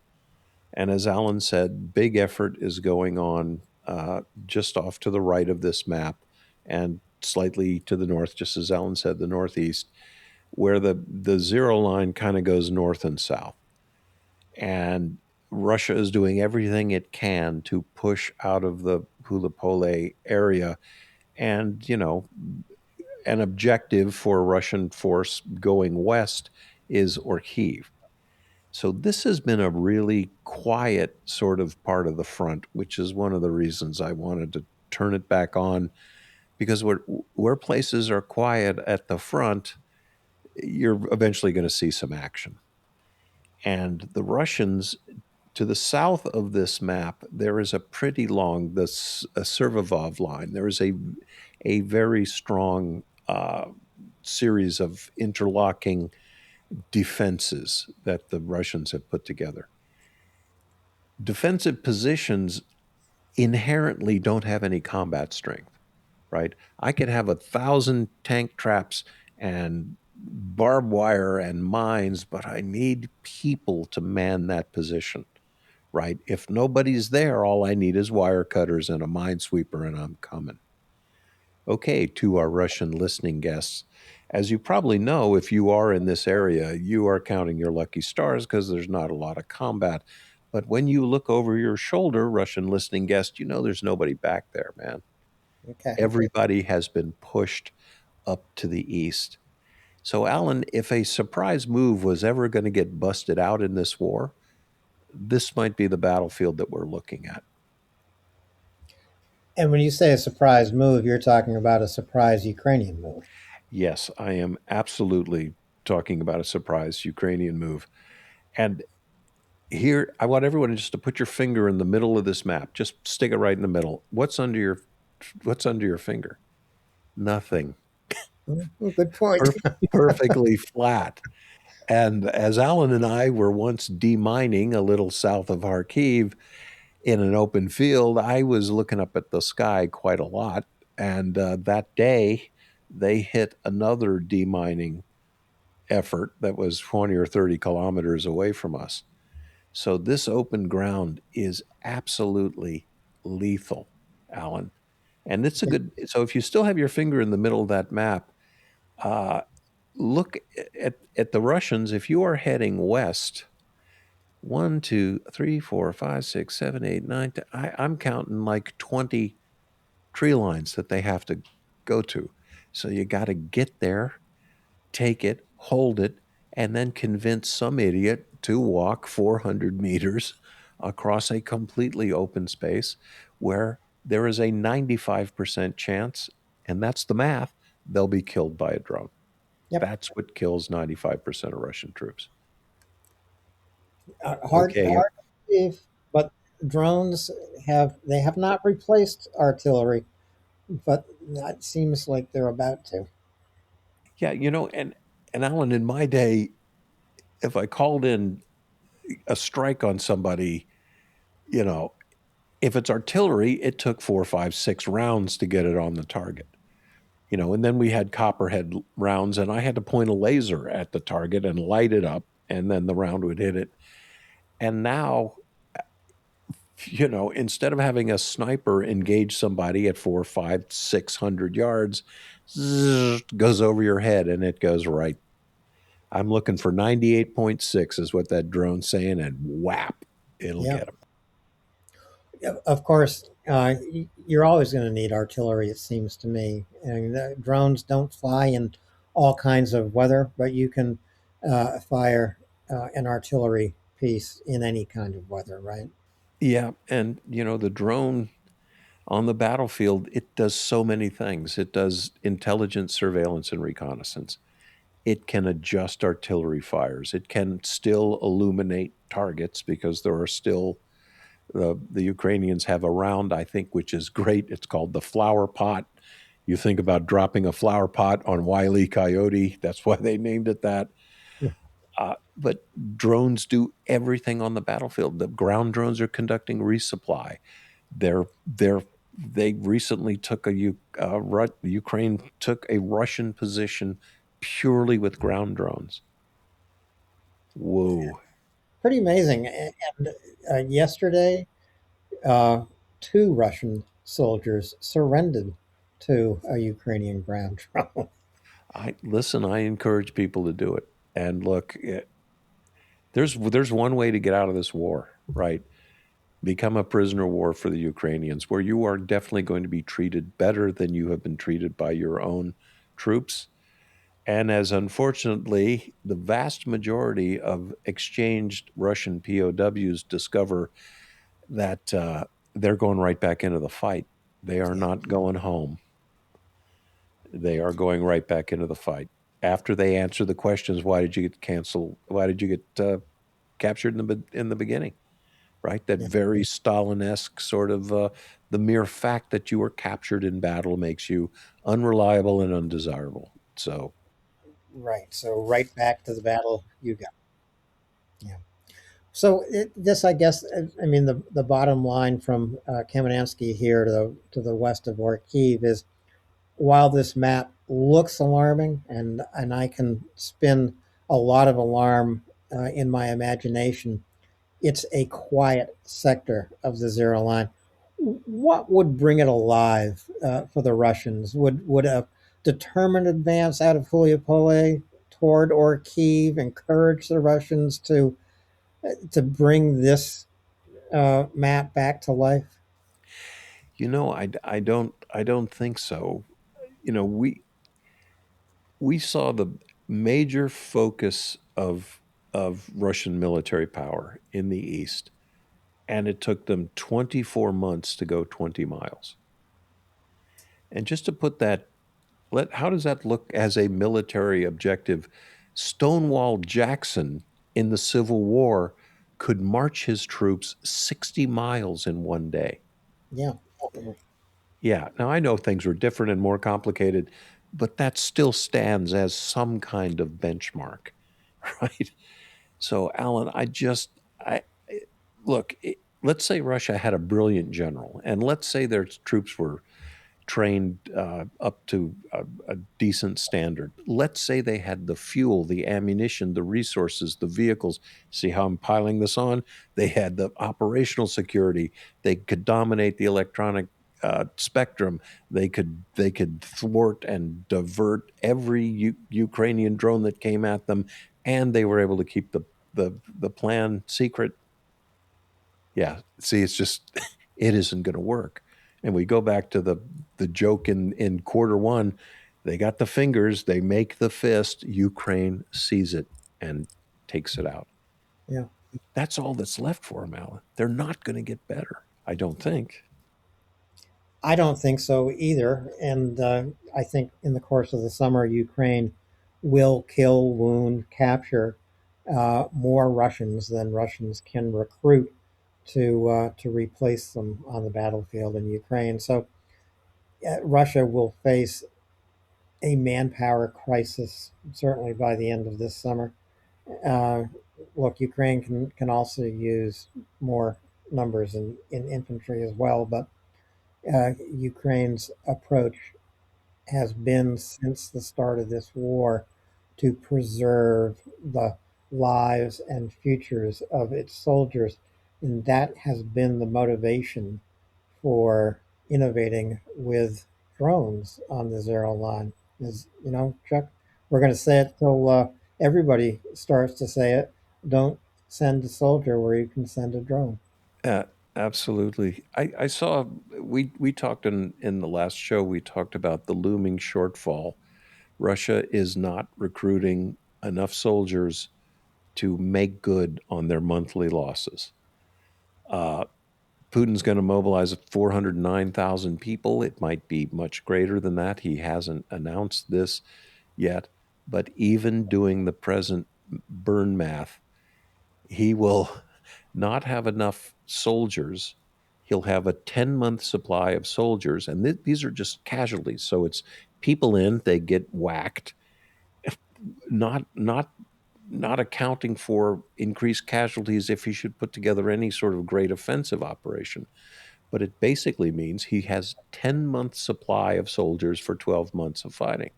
And as Alan said, big effort is going on just off to the right of this map and slightly to the north, just as Alan said, the northeast, where the zero line kind of goes north and south. And Russia is doing everything it can to push out of the Pulapole area. And, an objective for a Russian force going west is Orkhiv. So this has been a really quiet sort of part of the front, which is one of the reasons I wanted to turn it back on, because where places are quiet at the front, you're eventually going to see some action. And the Russians, to the south of this map, there is a pretty long a Servivov line. There is a very strong series of interlocking defenses that the Russians have put together. Defensive positions inherently don't have any combat strength, right? I could have 1,000 tank traps and barbed wire and mines, but I need people to man that position, right? If nobody's there, all I need is wire cutters and a minesweeper, and I'm coming. Okay, to our Russian listening guests, as you probably know, if you are in this area, you are counting your lucky stars because there's not a lot of combat. But when you look over your shoulder, Russian listening guest, you know there's nobody back there, man. Okay. Everybody has been pushed up to the east. So, Alan, if a surprise move was ever going to get busted out in this war, this might be the battlefield that we're looking at. And when you say a surprise move, you're talking about a surprise Ukrainian move. Yes, I am absolutely talking about a surprise Ukrainian move. And here, I want everyone just to put your finger in the middle of this map. Just stick it right in the middle. What's under your finger? Nothing. Good point. Perfectly flat. And as Alan and I were once demining a little south of Kharkiv in an open field, I was looking up at the sky quite a lot. And that day, they hit another demining effort that was 20 or 30 kilometers away from us. So this open ground is absolutely lethal, Alan. And it's a good, so if you still have your finger in the middle of that map, uh, look at the Russians. If you are heading west, 1, 2, 3, 4, 5, 6, 7, 8, 9, 10, I'm counting like 20 tree lines that they have to go to. So you got to get there, take it, hold it, and then convince some idiot to walk 400 meters across a completely open space where there is a 95% chance, and that's the math, they'll be killed by a drone. Yep. That's what kills 95% of Russian troops. Hard Okay. to believe, but drones have not replaced artillery, but it seems like they're about to. Yeah, and Alan, in my day, if I called in a strike on somebody, you know, if it's artillery, it took 4, 5, 6 rounds to get it on the target. And then we had copperhead rounds, and I had to point a laser at the target and light it up, and then the round would hit it. And now, instead of having a sniper engage somebody at 4, 5, 600 yards, zzz, goes over your head and it goes right. I'm looking for 98.6 is what that drone's saying, and whap, it'll Yeah. get them. Of course, you're always going to need artillery, it seems to me. And drones don't fly in all kinds of weather, but you can fire an artillery piece in any kind of weather, right? Yeah, and the drone on the battlefield, it does so many things. It does intelligence, surveillance, and reconnaissance. It can adjust artillery fires. It can still illuminate targets because there are still the Ukrainians have a round, I think, which is great. It's called the flower pot. You think about dropping a flower pot on Wile E. Coyote. That's why they named it that. Yeah. But drones do everything on the battlefield. The ground drones are conducting resupply. They recently took Ukraine took a Russian position purely with ground drones. Whoa. Pretty amazing. And yesterday, uh, two Russian soldiers surrendered to a Ukrainian ground drone. I encourage people to do it. And look, there's one way to get out of this war, right? Become a prisoner of war for the Ukrainians, where you are definitely going to be treated better than you have been treated by your own troops. And as unfortunately, the vast majority of exchanged Russian POWs discover that they're going right back into the fight. They are not going home. They are going right back into the fight. After they answer the questions, why did you get canceled? Why did you get captured in the beginning? Right, that Yeah, very Stalin-esque sort of the mere fact that you were captured in battle makes you unreliable and undesirable. So right. So right back to the battle you go. Yeah. So this, I guess, I mean, the bottom line from Kamenansky here to the west of Kyiv is, while this map looks alarming, and I can spin a lot of alarm in my imagination, it's a quiet sector of the Zero Line. What would bring it alive for the Russians? Would a determined advance out of Huliopole toward Kyiv encourage the Russians to bring this map back to life? I don't think so. We saw the major focus of Russian military power in the east, and it took them 24 months to go 20 miles. And just to put that, how does that look as a military objective? Stonewall Jackson in the Civil War could march his troops 60 miles in one day. Yeah, Yeah, now I know things were different and more complicated, but that still stands as some kind of benchmark, right? So, Alan, I look. Let's say Russia had a brilliant general, and let's say their troops were trained up to a decent standard. Let's say they had the fuel, the ammunition, the resources, the vehicles. See how I'm piling this on? They had the operational security. They could dominate the electronic spectrum. They could thwart and divert every Ukrainian drone that came at them, and they were able to keep the plan secret. Yeah, see, it's just it isn't going to work. And we go back to the joke in quarter one. They got the fingers, they make the fist. Ukraine sees it and takes it out. yeah. That's all that's left for them, Alan. They're not going to get better, I don't think. I don't think so either. And I think in the course of the summer, Ukraine will kill, wound, capture more Russians than Russians can recruit to replace them on the battlefield in Ukraine. So Russia will face a manpower crisis certainly by the end of this summer. Uh, Look, Ukraine can also use more numbers in infantry as well, but Ukraine's approach has been since the start of this war to preserve the lives and futures of its soldiers. And that has been the motivation for innovating with drones on the zero line. Is, Chuck, we're going to say it till everybody starts to say it. Don't send a soldier where you can send a drone. Uh, Absolutely. I saw we talked in the last show. We talked about the looming shortfall. Russia is not recruiting enough soldiers to make good on their monthly losses. Uh, Putin's going to mobilize 409,000 people. It might be much greater than that. He hasn't announced this yet. But even doing the present burn math, he will not have enough soldiers. He'll have a 10-month supply of soldiers, and these are just casualties. So it's people in, they get whacked, not not accounting for increased casualties if he should put together any sort of great offensive operation. But it basically means he has 10-month supply of soldiers for 12 months of fighting.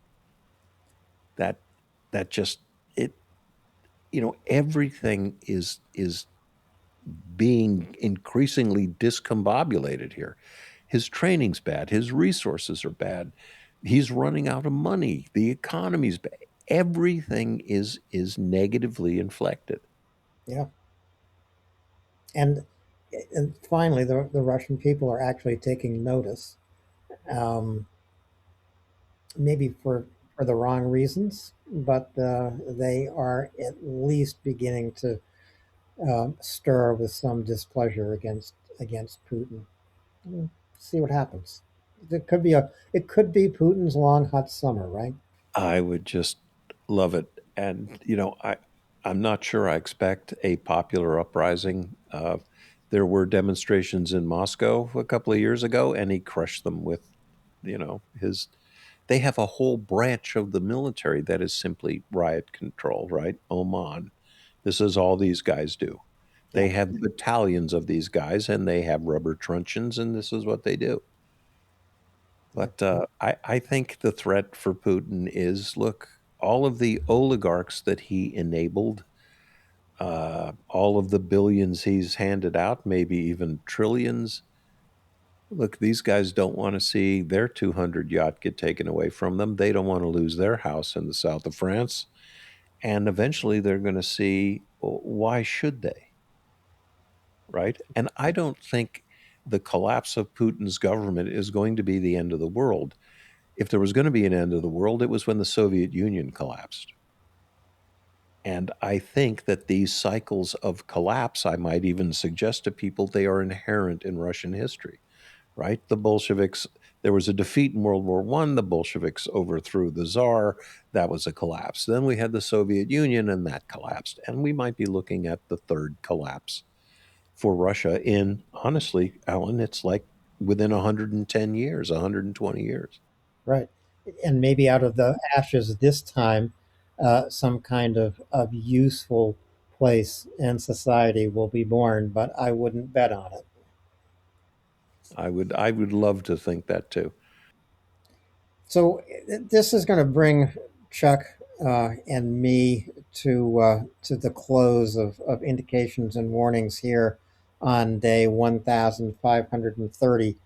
That that just it everything is being increasingly discombobulated here. His training's bad, his resources are bad. He's running out of money. The economy's bad. Everything is negatively inflected. Yeah. And, and finally, the Russian people are actually taking notice, um, maybe for the wrong reasons, but they are at least beginning to stir with some displeasure against Putin. We'll see what happens. It could be Putin's long hot summer, right? I would just love it. And I'm not sure I expect a popular uprising. There were demonstrations in Moscow a couple of years ago, and he crushed them with, his. They have a whole branch of the military that is simply riot control, right? Oman. This is all these guys do. Yeah, They have battalions of these guys, and they have rubber truncheons, and this is what they do. yeah, But I think the threat for Putin is, look, all of the oligarchs that he enabled, all of the billions he's handed out, maybe even trillions. Look, these guys don't want to see their 200 yacht get taken away from them. They don't want to lose their house in the south of France. And eventually they're going to see, why should they? Right? And I don't think the collapse of Putin's government is going to be the end of the world. If there was going to be an end of the world, it was when the Soviet Union collapsed. And I think that these cycles of collapse, I might even suggest to people, they are inherent in Russian history, right? The Bolsheviks, there was a defeat in World War I. The Bolsheviks overthrew the Tsar. That was a collapse. Then we had the Soviet Union, and that collapsed. And we might be looking at the third collapse for Russia in, honestly, Alan, it's like within 110 years, 120 years. right. And maybe out of the ashes this time, some kind of useful place in society will be born, but I wouldn't bet on it. I would love to think that too. So this is going to bring Chuck and me to the close of indications and warnings here on day 1530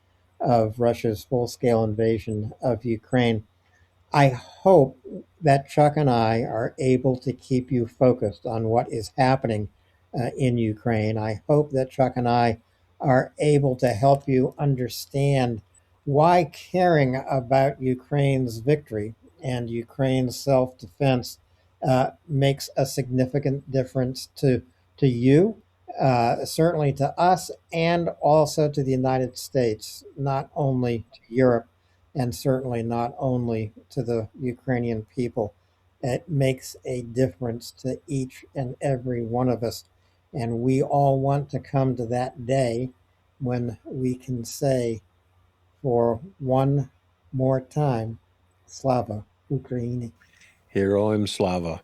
of Russia's full-scale invasion of Ukraine. I hope that Chuck and I are able to keep you focused on what is happening in Ukraine. I hope that Chuck and I are able to help you understand why caring about Ukraine's victory and Ukraine's self defense makes a significant difference to you, certainly to us, and also to the United States, not only to Europe and certainly not only to the Ukrainian people. It makes a difference to each and every one of us. And we all want to come to that day when we can say for one more time, Slava Ukraini. Heroim Slava.